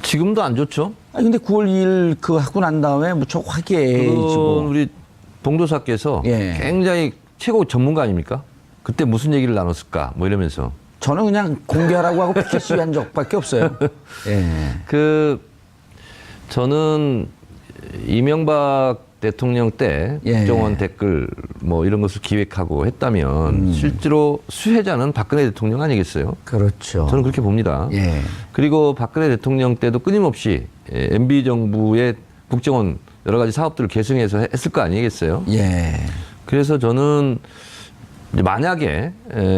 지금도 안 좋죠. 근데 9월 2일 그 하고 난 다음에 무척 화기애애해지고. 우리 봉도사께서 예. 굉장히 최고 전문가 아닙니까? 그때 무슨 얘기를 나눴을까? 뭐 이러면서. 저는 그냥 공개하라고 하고 피켓 시위한 적밖에 없어요. 예. 저는 이명박 대통령 때 예. 국정원 댓글 뭐 이런 것을 기획하고 했다면 실제로 수혜자는 박근혜 대통령 아니겠어요? 그렇죠. 저는 그렇게 봅니다. 예. 그리고 박근혜 대통령 때도 끊임없이 MB 정부의 국정원 여러 가지 사업들을 계승해서 했을 거 아니겠어요? 예. 그래서 저는 이제 만약에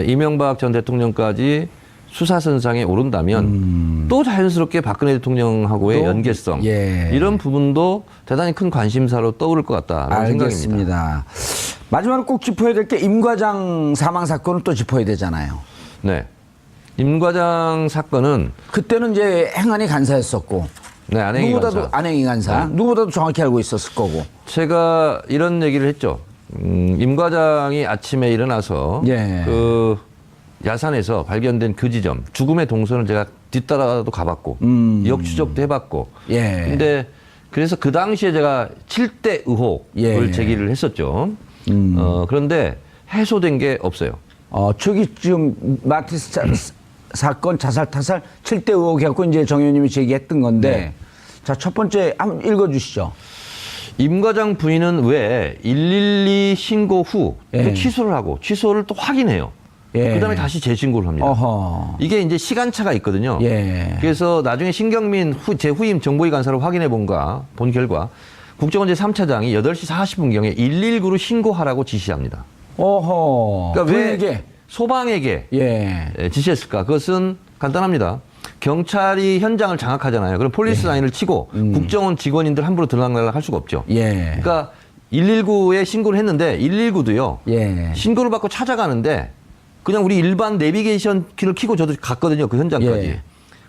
이명박 전 대통령까지 수사선상에 오른다면 또 자연스럽게 박근혜 대통령하고의 또? 연계성 예. 이런 부분도 대단히 큰 관심사로 떠오를 것 같다라는 생각입니다. 알겠습니다. 마지막으로 꼭 짚어야 될 게 임 과장 사망 사건을 또 짚어야 되잖아요. 네, 임 과장 사건은 그때는 이제 행안위 간사였었고 네, 안행이 누구보다도 간사. 안행이 간사 누구보다도 정확히 알고 있었을 거고. 제가 이런 얘기를 했죠. 임 과장이 아침에 일어나서 예. 그 야산에서 발견된 그 지점 죽음의 동선을 제가 뒤따라도 가봤고 역추적도 해봤고. 예. 근데 그래서 그 당시에 제가 7대 의혹을 예. 제기를 했었죠. 그런데 해소된 게 없어요. 저기 지금 마티스 사건 자살 타살 7대 의혹 해갖고 이제 정 의원님이 제기했던 건데 네. 자, 첫 번째 한번 읽어주시죠. 임 과장 부인은 왜 112 신고 후 예. 또 취소를 하고 취소를 또 확인해요. 예. 그다음에 다시 재신고를 합니다. 어허. 이게 이제 시간차가 있거든요. 예. 그래서 나중에 신경민 제 후임 정보위 간사로 확인해 본 결과 국정원 제3차장이 8시 40분경에 119로 신고하라고 지시합니다. 어허. 그러니까 왜 그에게 소방에게 예. 지시했을까? 그것은 간단합니다. 경찰이 현장을 장악하잖아요. 그럼 폴리스 라인을 치고 국정원 직원인들 함부로 들락날락 할 수가 없죠. 예. 그러니까 119에 신고를 했는데 119도요. 예. 신고를 받고 찾아가는데 그냥 우리 일반 내비게이션 키를 켜고 저도 갔거든요. 그 현장까지. 예.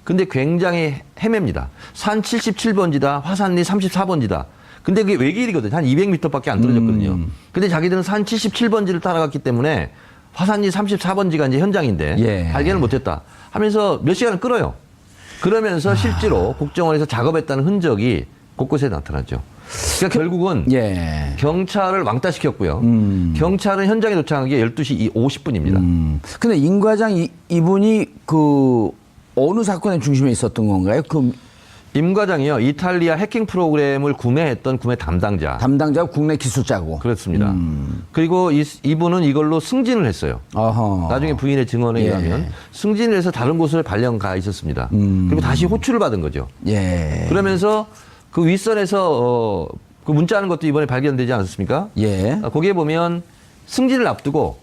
근데 굉장히 헤맵니다. 산 77번지다. 화산리 34번지다. 근데 그게 외길이거든요. 한 200m밖에 안 떨어졌거든요. 근데 자기들은 산 77번지를 따라갔기 때문에 화산리 34번지가 이제 현장인데 예. 발견을 못했다 하면서 몇 시간을 끌어요. 그러면서 실제로 국정원에서 작업했다는 흔적이 곳곳에 나타나죠. 그러니까 결국은 예. 경찰을 왕따시켰고요. 경찰은 현장에 도착하기에 12시 50분입니다. 근데 임 과장 이분이 그 어느 사건의 중심에 있었던 건가요? 그 임 과장이요. 이탈리아 해킹 프로그램을 구매했던 구매 담당자. 담당자가 국내 기술자고. 그렇습니다. 그리고 이분은 이걸로 승진을 했어요. 어허. 나중에 부인의 증언에 예. 의하면 승진을 해서 다른 곳을 발령 가 있었습니다. 그리고 다시 호출을 받은 거죠. 예. 그러면서 그 윗선에서 그 문자하는 것도 이번에 발견되지 않았습니까? 예. 거기에 보면 승진을 앞두고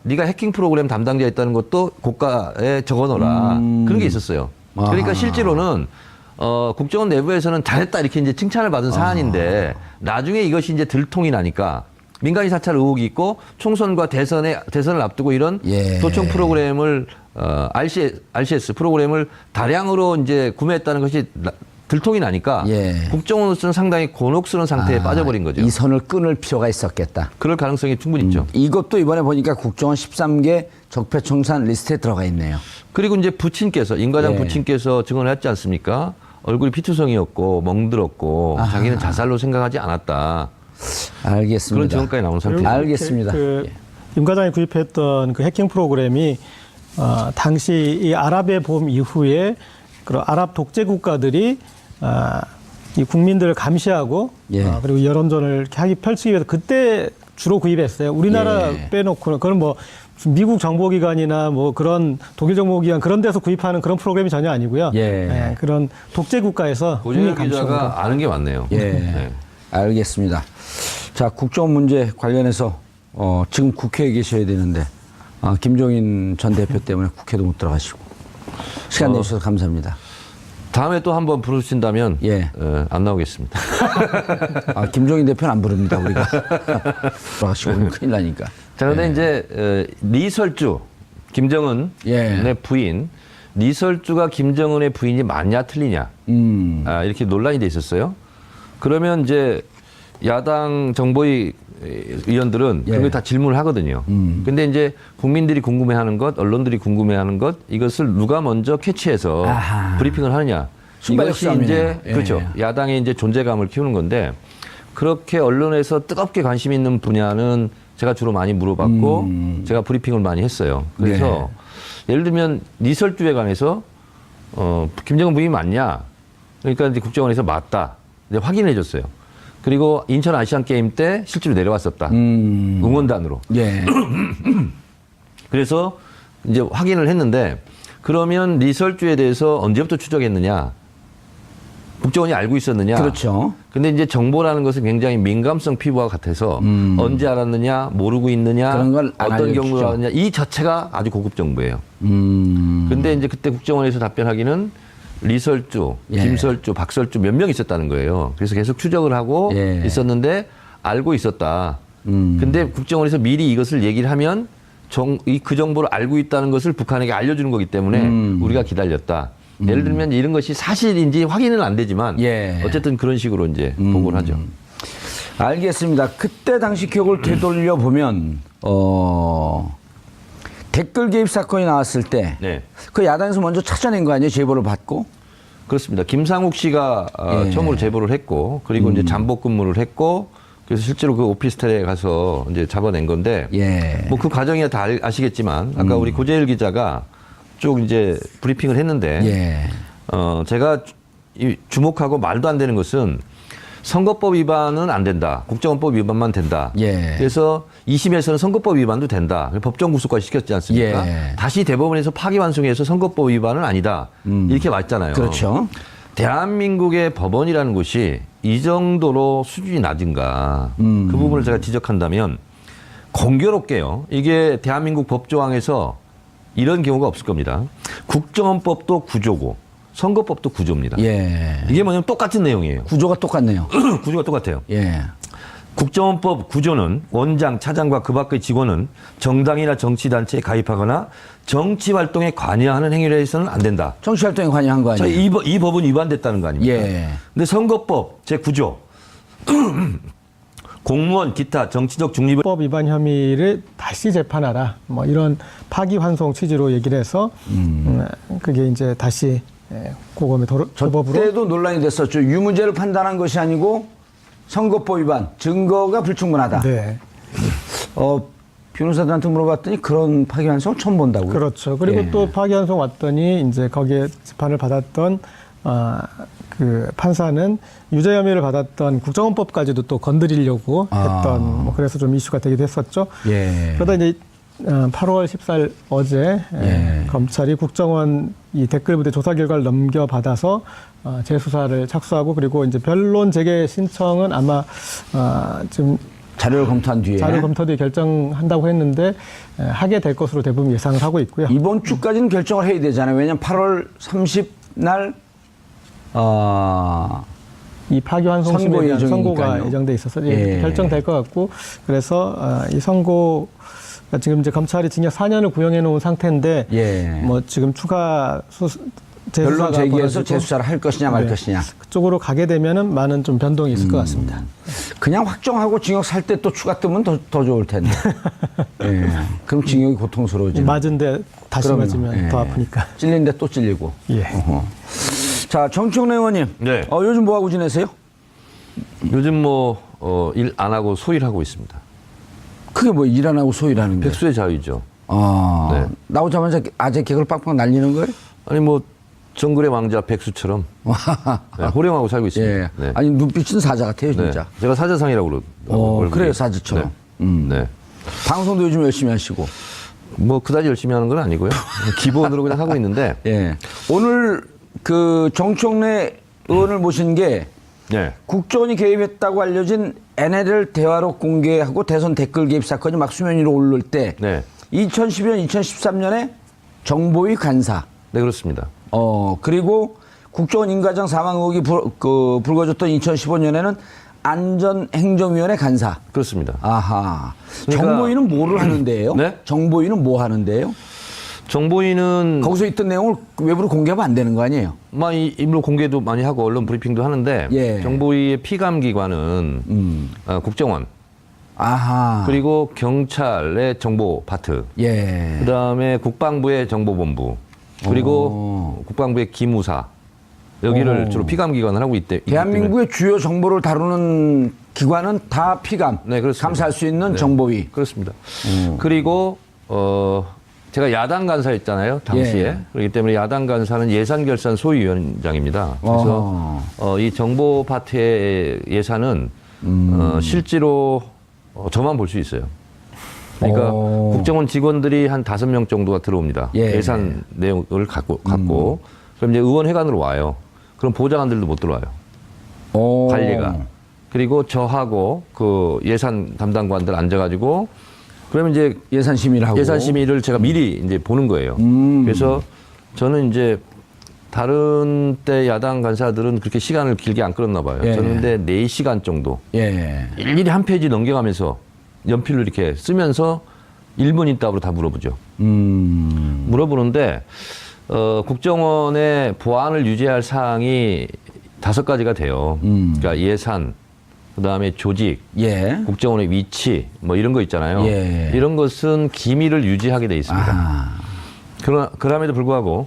네가 해킹 프로그램 담당자였다는 것도 고가에 적어놓으라. 그런 게 있었어요. 그러니까 아하. 실제로는 국정원 내부에서는 잘했다 이렇게 이제 칭찬을 받은 사안인데 나중에 이것이 이제 들통이 나니까 민간인 사찰 의혹이 있고 총선과 대선을 앞두고 이런 예. 도청 프로그램을 RCS 프로그램을 다량으로 이제 구매했다는 것이 들통이 나니까 예. 국정원으로서는 상당히 곤혹스러운 상태에 빠져버린 거죠. 이 선을 끊을 필요가 있었겠다. 그럴 가능성이 충분히 있죠. 이것도 이번에 보니까 국정원 13개 적폐청산 리스트에 들어가 있네요. 그리고 이제 부친께서 임과장 예. 부친께서 증언을 했지 않습니까? 얼굴이 피투성이었고 멍들었고 자기는 자살로 생각하지 않았다. 알겠습니다. 그런 증언까지 나온 상태. 알겠습니다. 예. 임 과장이 구입했던 그 해킹 프로그램이 당시 이 아랍의 봄 이후에 그런 아랍 독재 국가들이 이 국민들을 감시하고 예. 그리고 여론전을 이렇게 펼치기 위해서 그때 주로 구입했어요. 우리나라 예. 빼놓고는 그건 뭐 미국 정보기관이나 뭐 그런 독일 정보기관 그런 데서 구입하는 그런 프로그램이 전혀 아니고요. 예. 그런 독재 국가에서 고재열 국민 감시하는 거. 기자가 아는 게 많네요. 예. 네. 알겠습니다. 자, 국정원 문제 관련해서 지금 국회에 계셔야 되는데 김종인 전 대표 때문에 국회도 못 들어가시고 시간 내주셔서 감사합니다. 다음에 또 한번 부르신다면 예. 안 나오겠습니다. 김종인 대표는 안 부릅니다. 우리가 들어가시고 그러면 큰일 나니까. 자, 그런데 이제 리설주 김정은의 예. 부인 리설주가 김정은의 부인이 맞냐 틀리냐 이렇게 논란이 돼 있었어요. 그러면 이제 야당 정보위 의원들은 예. 그런 거 다 질문을 하거든요. 근데 이제 국민들이 궁금해하는 것, 언론들이 궁금해하는 것 이것을 누가 먼저 캐치해서 아하. 브리핑을 하느냐. 순발력 이것이 싸움이네요. 이제 예. 그렇죠. 야당의 이제 존재감을 키우는 건데 그렇게 언론에서 뜨겁게 관심 있는 분야는 제가 주로 많이 물어봤고 제가 브리핑을 많이 했어요. 그래서 예를 들면 리설주에 관해서 김정은 부인이 맞냐? 그러니까 이제 국정원에서 맞다. 이제 확인해 줬어요. 그리고 인천 아시안 게임 때 실제로 내려왔었다. 응원단으로. 예. 그래서 이제 확인을 했는데 그러면 리설주에 대해서 언제부터 추적했느냐? 국정원이 알고 있었느냐? 그렇죠. 근데 이제 정보라는 것은 굉장히 민감성 피부와 같아서 언제 알았느냐, 모르고 있느냐, 그런 걸안 어떤 알려주죠. 경로를 알았느냐, 이 자체가 아주 고급 정보예요. 음. 근데 이제 그때 국정원에서 답변하기는 리설주, 예. 김설주, 박설주 몇 명 있었다는 거예요. 그래서 계속 추적을 하고 예. 있었는데 알고 있었다. 근데 국정원에서 미리 이것을 얘기를 하면 그 정보를 알고 있다는 것을 북한에게 알려주는 거기 때문에 우리가 기다렸다. 예를 들면 이런 것이 사실인지 확인은 안 되지만 예. 어쨌든 그런 식으로 이제 보고를 하죠. 알겠습니다. 그때 당시 기억을 되돌려 보면 댓글 개입 사건이 나왔을 때 그 네. 야당에서 먼저 찾아낸 거 아니에요? 제보를 받고. 그렇습니다. 김상욱 씨가 예. 처음으로 제보를 했고 그리고 이제 잠복 근무를 했고 그래서 실제로 그 오피스텔에 가서 이제 잡아낸 건데 예. 뭐 그 과정이야 다 아시겠지만 아까 우리 고재일 기자가 쭉 이제 브리핑을 했는데 예. 제가 주목하고 말도 안 되는 것은 선거법 위반은 안 된다. 국정원법 위반만 된다. 예. 그래서 2심에서는 선거법 위반도 된다. 법정 구속까지 시켰지 않습니까? 예. 다시 대법원에서 파기환송해서 선거법 위반은 아니다. 이렇게 맞잖아요. 그렇죠. 대한민국의 법원이라는 곳이 이 정도로 수준이 낮은가. 그 부분을 제가 지적한다면 공교롭게요. 이게 대한민국 법조항에서 이런 경우가 없을 겁니다. 국정원법도 구조고 선거법도 구조입니다. 예. 이게 뭐냐면 똑같은 내용이에요. 구조가 똑같네요. 구조가 똑같아요. 예. 국정원법 구조는 원장, 차장과 그 밖의 직원은 정당이나 정치단체에 가입하거나 정치활동에 관여하는 행위를 해서는 안 된다. 정치활동에 관여한 거 자, 아니에요? 이 법은 위반됐다는 거 아닙니까? 예. 근데 선거법 제9조 공무원 기타 정치적 중립을 법 위반 혐의를 다시 재판하라. 뭐 이런 파기환송 취지로 얘기를 해서 그게 이제 다시 고검에 도법으로 그때도 논란이 됐었죠. 유무죄를 판단한 것이 아니고 선거법 위반, 증거가 불충분하다. 네. 변호사들한테 물어봤더니 그런 파기환송 처음 본다고요. 그렇죠. 그리고 예. 또 파기환송 왔더니 이제 거기에 재판을 받았던 그 판사는 유죄 혐의를 받았던 국정원법까지도 또 건드리려고 했던 뭐 그래서 좀 이슈가 되기도 했었죠. 예. 그러다 이제 8월 14일 어제 예. 검찰이 국정원 이 댓글 부대 조사 결과를 넘겨받아서 재수사를 착수하고 그리고 이제 변론 재개 신청은 아마 지금 자료를 검토한 뒤에. 자료 검토 뒤에 결정한다고 했는데 하게 될 것으로 대부분 예상을 하고 있고요. 이번 주까지는 결정을 해야 되잖아요. 왜냐하면 8월 30날 이 파기환송심에 선고 대한 선고가 예정이니까요. 예정돼 있어서 예. 결정될 것 같고 그래서 이 선고가 지금 이제 검찰이 징역 4년을 구형해 놓은 상태인데 예. 뭐 지금 추가 변론 재수사가 제기해서 벌어지고 재수사를 할 것이냐 말 네. 것이냐. 그쪽으로 가게 되면은 많은 좀 변동이 있을 것 같습니다. 그냥 확정하고 징역 살 때 또 추가 뜨면 더 좋을 텐데. 예. 그럼 징역이 고통스러워지는. 맞은데 다시 그럼요. 맞으면 예. 더 아프니까. 찔린데 또 찔리고. 예. 어허. 자, 정청래 의원님. 네. 요즘 뭐 하고 지내세요? 요즘 뭐 일 안 하고 소일하고 있습니다. 그게 뭐 일 안 하고 소일하는 게. 백수의 자유죠. 아, 네. 나오자마자 아재 개그를 빵빵 날리는 거예요? 아니 뭐 정글의 왕자 백수처럼 네, 호령하고 살고 있습니다. 예. 네. 아니 눈빛은 사자 같아요, 진짜. 네. 제가 사자상이라고 그러더라고요. 그래요, 사자처럼. 네. 네. 방송도 요즘 열심히 하시고. 뭐 그다지 열심히 하는 건 아니고요. 기본으로 그냥 하고 있는데. 예. 오늘 그 정청래 의원을 모신 게 네. 국정원이 개입했다고 알려진 NLL 대화록 공개하고 대선 댓글 개입 사건이 막 수면 위로 오를 때 네. 2012년, 2013년에 정보위 간사 네, 그렇습니다. 그리고 국정원 인과장 사망 의혹이 불거졌던 2015년에는 안전행정위원회 간사. 그렇습니다. 아하. 그러니까- 정보위는 뭐를 하는데요? 네? 정보위는 뭐 하는데요? 정보위는 거기서 있던 내용을 외부로 공개하면 안 되는 거 아니에요? 이 일로 공개도 많이 하고 언론 브리핑도 하는데 예. 정보위의 피감 기관은 국정원 아하. 그리고 경찰의 정보 파트 예. 그다음에 국방부의 정보본부 그리고 국방부의 기무사 여기를 주로 피감 기관을 하고 있기 때문에 대한민국의 주요 정보를 다루는 기관은 다 피감. 네, 그렇습니다. 감사할 수 있는 네. 정보위. 그렇습니다. 그리고 제가 야당 간사였잖아요 당시에 예. 그렇기 때문에 야당 간사는 예산결산 소위원장입니다. 그래서 이 정보 파트의 예산은 실제로 저만 볼 수 있어요. 그러니까 국정원 직원들이 한 5명 정도가 들어옵니다. 예. 예산 내용을 갖고 그럼 이제 의원회관으로 와요. 그럼 보좌관들도 못 들어와요. 관리가. 그리고 저하고 그 예산 담당관들 앉아가지고 그러면 이제 예산 심의를 하고. 예산 심의를 제가 미리 이제 보는 거예요. 그래서 저는 이제 다른 때 야당 간사들은 그렇게 시간을 길게 안 끌었나 봐요. 예. 저는 근데 4시간 정도 예. 일일이 한 페이지 넘겨가면서 연필로 이렇게 쓰면서 1분 있다고 다 물어보죠. 물어보는데 국정원의 보안을 유지할 사항이 5가지가 돼요. 그러니까 예산, 그다음에 조직, 예. 국정원의 위치 뭐 이런 거 있잖아요. 예. 이런 것은 기밀을 유지하게 돼 있습니다. 아. 그럼에도 불구하고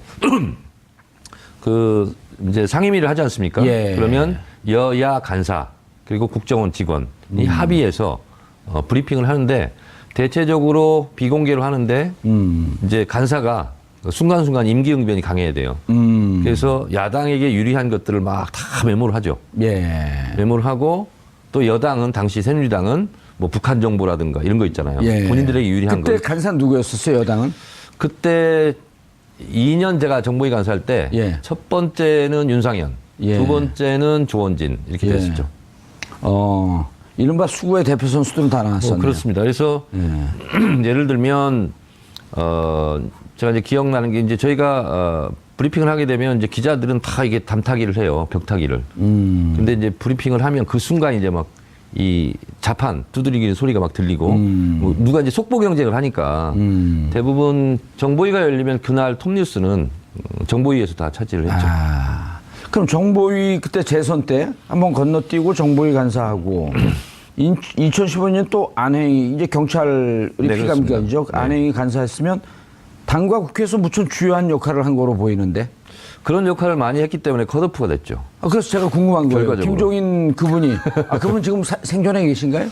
그 이제 상임위를 하지 않습니까? 예. 그러면 여야 간사 그리고 국정원 직원이 합의해서 브리핑을 하는데 대체적으로 비공개로 하는데 이제 간사가 순간순간 임기응변이 강해야 돼요. 그래서 야당에게 유리한 것들을 막 다 메모를 하죠. 예. 메모를 하고 또 여당은 당시 새누리당은 뭐 북한 정보라든가 이런 거 있잖아요. 예. 본인들에게 유리한 그때 거. 간사 누구였었어요, 여당은? 그때 2년 제가 정보위 간사할 때 예. 첫 번째는 윤상현, 예. 두 번째는 조원진 이렇게 예. 됐었죠. 이른바 수구의 대표 선수들은 다 나왔었네요. 그렇습니다. 그래서 예를 들면 제가 이제 기억나는 게 이제 저희가 브리핑을 하게 되면 이제 기자들은 다 이게 담타기를 해요. 벽타기를. 근데 이제 브리핑을 하면 그 순간 이제 막 이 자판 두드리기는 소리가 막 들리고 뭐 누가 이제 속보 경쟁을 하니까 대부분 정보위가 열리면 그날 톱뉴스는 정보위에서 다 차지를 했죠. 그럼 정보위 그때 재선 때 한번 건너뛰고 정보위 간사하고 2015년 또 안행이 이제 경찰이 네, 피감기관이죠. 그렇습니다. 안행이 간사했으면 당과 국회에서 무척 주요한 역할을 한 거로 보이는데. 그런 역할을 많이 했기 때문에 컷오프가 됐죠. 그래서 제가 궁금한 거예요. 결과적으로. 김종인 그분이 그분 지금 생존해 계신가요?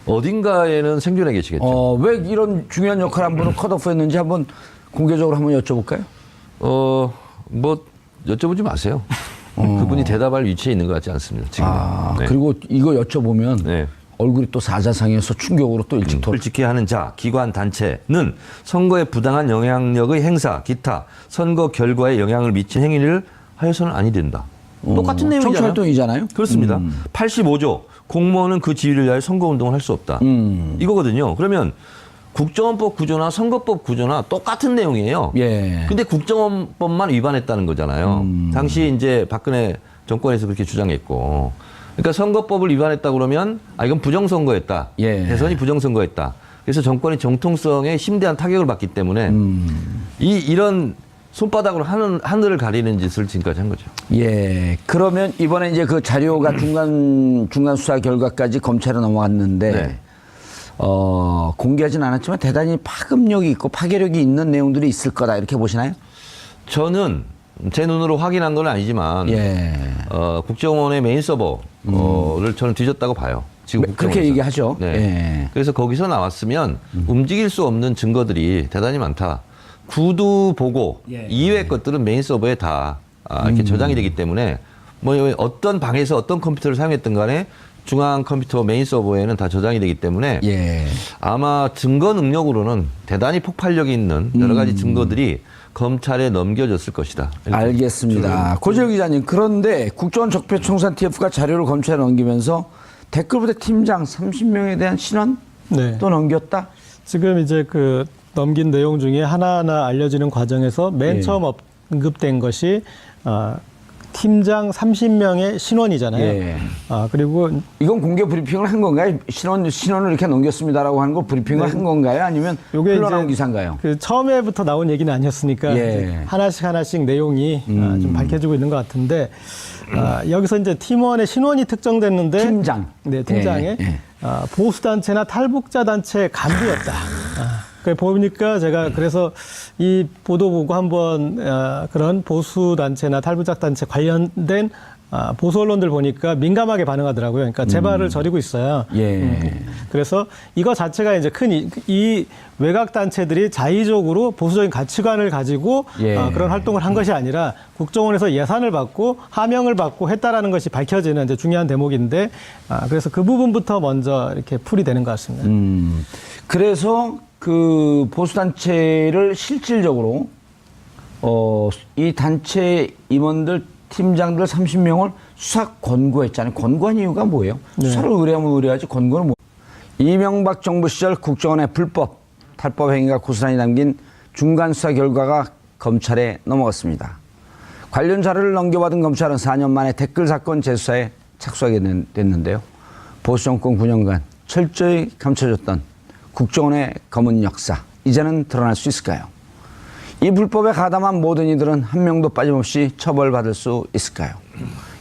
어딘가에는 생존해 계시겠죠. 왜 이런 중요한 역할 한 분을 컷오프했는지 한번 공개적으로 한번 여쭤볼까요? 뭐 여쭤보지 마세요. 그분이 대답할 위치에 있는 것 같지 않습니다. 지금. 네. 그리고 이거 여쭤보면 네. 얼굴이 또 사자상에서 충격으로 또 일찍 돌. 지켜야 하는 자, 기관, 단체는 선거에 부당한 영향력의 행사, 기타 선거 결과에 영향을 미친 행위를 하여서는 아니 된다. 똑같은 내용이잖아요. 정치활동이잖아요. 그렇습니다. 85조 공무원은 그 지위를 위하여 선거운동을 할 수 없다. 이거거든요. 그러면 국정원법 구조나 선거법 구조나 똑같은 내용이에요. 예. 근데 국정원법만 위반했다는 거잖아요. 당시 이제 박근혜 정권에서 그렇게 주장했고, 그러니까 선거법을 위반했다 그러면 이건 부정선거였다. 예. 대선이 부정선거였다. 그래서 정권의 정통성에 심대한 타격을 받기 때문에 이런 손바닥으로 하늘을 가리는 짓을 지금까지 한 거죠. 예. 그러면 이번에 이제 그 자료가 중간 수사 결과까지 검찰에 넘어갔는데 네. 공개하진 않았지만 대단히 파급력이 있고 파괴력이 있는 내용들이 있을 거다 이렇게 보시나요? 저는 제 눈으로 확인한 건 아니지만 예. 국정원의 메인 서버를 저는 뒤졌다고 봐요. 지금 그렇게 국정원에서. 얘기하죠. 네. 예. 그래서 거기서 나왔으면 움직일 수 없는 증거들이 대단히 많다. 구두 보고 예. 이외의 것들은 메인 서버에 다 이렇게 저장이 되기 때문에 뭐 어떤 방에서 어떤 컴퓨터를 사용했든 간에 중앙 컴퓨터 메인 서버에는 다 저장이 되기 때문에 예. 아마 증거 능력으로는 대단히 폭발력이 있는 여러 가지 증거들이 검찰에 넘겨졌을 것이다. 알겠습니다. 고재열 기자님, 그런데 국정원 적폐청산 TF가 자료를 검찰에 넘기면서 댓글부대 팀장 30명에 대한 신원 네. 또 넘겼다? 지금 이제 그 넘긴 내용 중에 하나하나 알려지는 과정에서 맨 예. 처음 언급된 것이 팀장 30명의 신원이잖아요. 예. 그리고 이건 공개 브리핑을 한 건가요? 신원을 이렇게 넘겼습니다라고 하는 거 브리핑을 한 건가요? 아니면 요게 흘러나온 이제 기사인가요? 그 처음에부터 나온 얘기는 아니었으니까 예. 이제 하나씩 내용이 좀 밝혀지고 있는 것 같은데 여기서 이제 팀원의 신원이 특정됐는데 팀장. 네, 팀장의 예. 보수단체나 탈북자 단체 간부였다. 그 보니까 제가 그래서 이 보도 보고 한번 그런 보수단체나 탈북자 단체 관련된 보수 언론들 보니까 민감하게 반응하더라고요. 그러니까 재발을 저리고 있어요. 예. 그래서 이거 자체가 이제 큰 이 외곽 단체들이 자의적으로 보수적인 가치관을 가지고 예. 그런 활동을 한 것이 아니라 국정원에서 예산을 받고 하명을 받고 했다라는 것이 밝혀지는 이제 중요한 대목인데 그래서 그 부분부터 먼저 이렇게 풀이 되는 것 같습니다. 그래서 그 보수단체를 실질적으로 이 단체 임원들 팀장들 30명을 수사 권고했잖아요. 권고한 이유가 뭐예요? 네. 수사를 의뢰하면 의뢰하지 권고는 뭐? 이명박 정부 시절 국정원의 불법 탈법 행위가 고스란히 담긴 중간 수사 결과가 검찰에 넘어갔습니다. 관련 자료를 넘겨받은 검찰은 4년 만에 댓글 사건 재수사에 착수하게 됐는데요. 보수 정권 9년간 철저히 감춰졌던 국정원의 검은 역사, 이제는 드러날 수 있을까요? 이 불법에 가담한 모든 이들은 한 명도 빠짐없이 처벌받을 수 있을까요?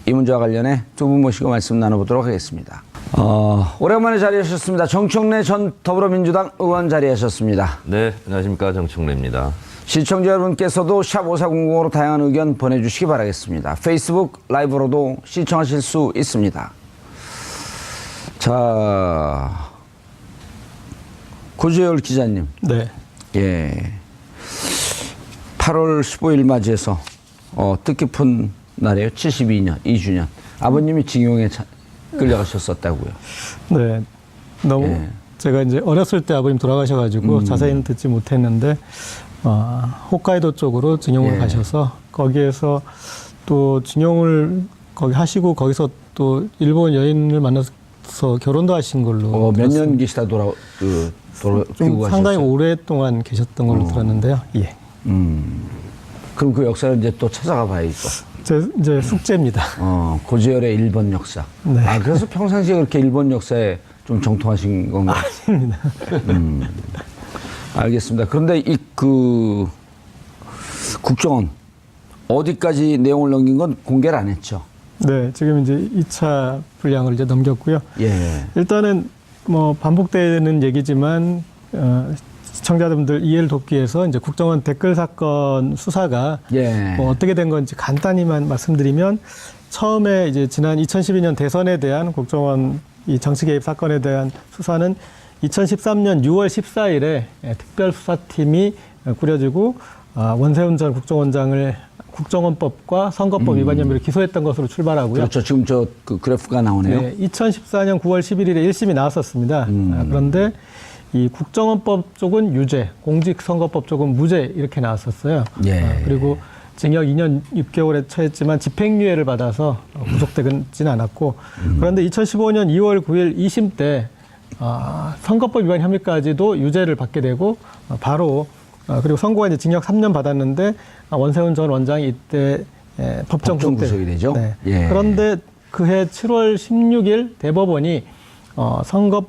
이 문제와 관련해 두 분 모시고 말씀 나눠보도록 하겠습니다. 오랜만에 자리하셨습니다. 정청래 전 더불어민주당 의원 자리하셨습니다. 네, 안녕하십니까, 정청래입니다. 시청자 여러분께서도 샵 5400으로 다양한 의견 보내주시기 바라겠습니다. 페이스북 라이브로도 시청하실 수 있습니다. 자, 고재열 기자님. 네. 예. 8월 15일 맞이해서 뜻깊은 날이에요. 72년, 2주년. 아버님이 징용에 끌려가셨었다고요. 네. 너무 예. 제가 이제 어렸을 때 아버님 돌아가셔가지고 자세히는 듣지 못했는데 홋카이도 쪽으로 징용을 예. 가셔서 거기에서 또 징용을 거기 하시고 거기서 또 일본 여인을 만나서 결혼도 하신 걸로 몇 들었습니다. 년 계시다 좀 귀국하셨어요? 상당히 오랫동안 계셨던 걸로 들었는데요. 예. 그럼 그 역사를 이제 또 찾아가 봐야겠고. 이제 숙제입니다. 고재열의 일본 역사. 네. 그래서 평상시에 그렇게 일본 역사에 좀 정통하신 건가요? 아닙니다. 알겠습니다. 그런데 그 국정원 어디까지 내용을 넘긴 건 공개를 안 했죠? 네, 지금 이제 2차 분량을 이제 넘겼고요. 예. 일단은 뭐 반복되는 얘기지만 시청자분들 이해를 돕기 위해서 이제 국정원 댓글 사건 수사가 예. 뭐 어떻게 된 건지 간단히만 말씀드리면 처음에 이제 지난 2012년 대선에 대한 국정원 이 정치 개입 사건에 대한 수사는 2013년 6월 14일에 특별수사팀이 꾸려지고 원세훈 전 국정원장을 국정원법과 선거법 위반 혐의로 기소했던 것으로 출발하고요. 그렇죠. 지금 그 그래프가 나오네요. 네, 2014년 9월 11일에 1심이 나왔었습니다. 그런데 이 국정원법 쪽은 유죄, 공직선거법 쪽은 무죄 이렇게 나왔었어요. 예. 그리고 징역 2년 6개월에 처했지만 집행유예를 받아서 구속되지는 않았고 그런데 2015년 2월 9일 2심 때 선거법 위반 혐의까지도 유죄를 받게 되고 바로 그리고 선고가 이제 징역 3년 받았는데 원세훈 전 원장이 이때 법정 구속이 되죠. 네. 예. 그런데 그해 7월 16일 대법원이 선거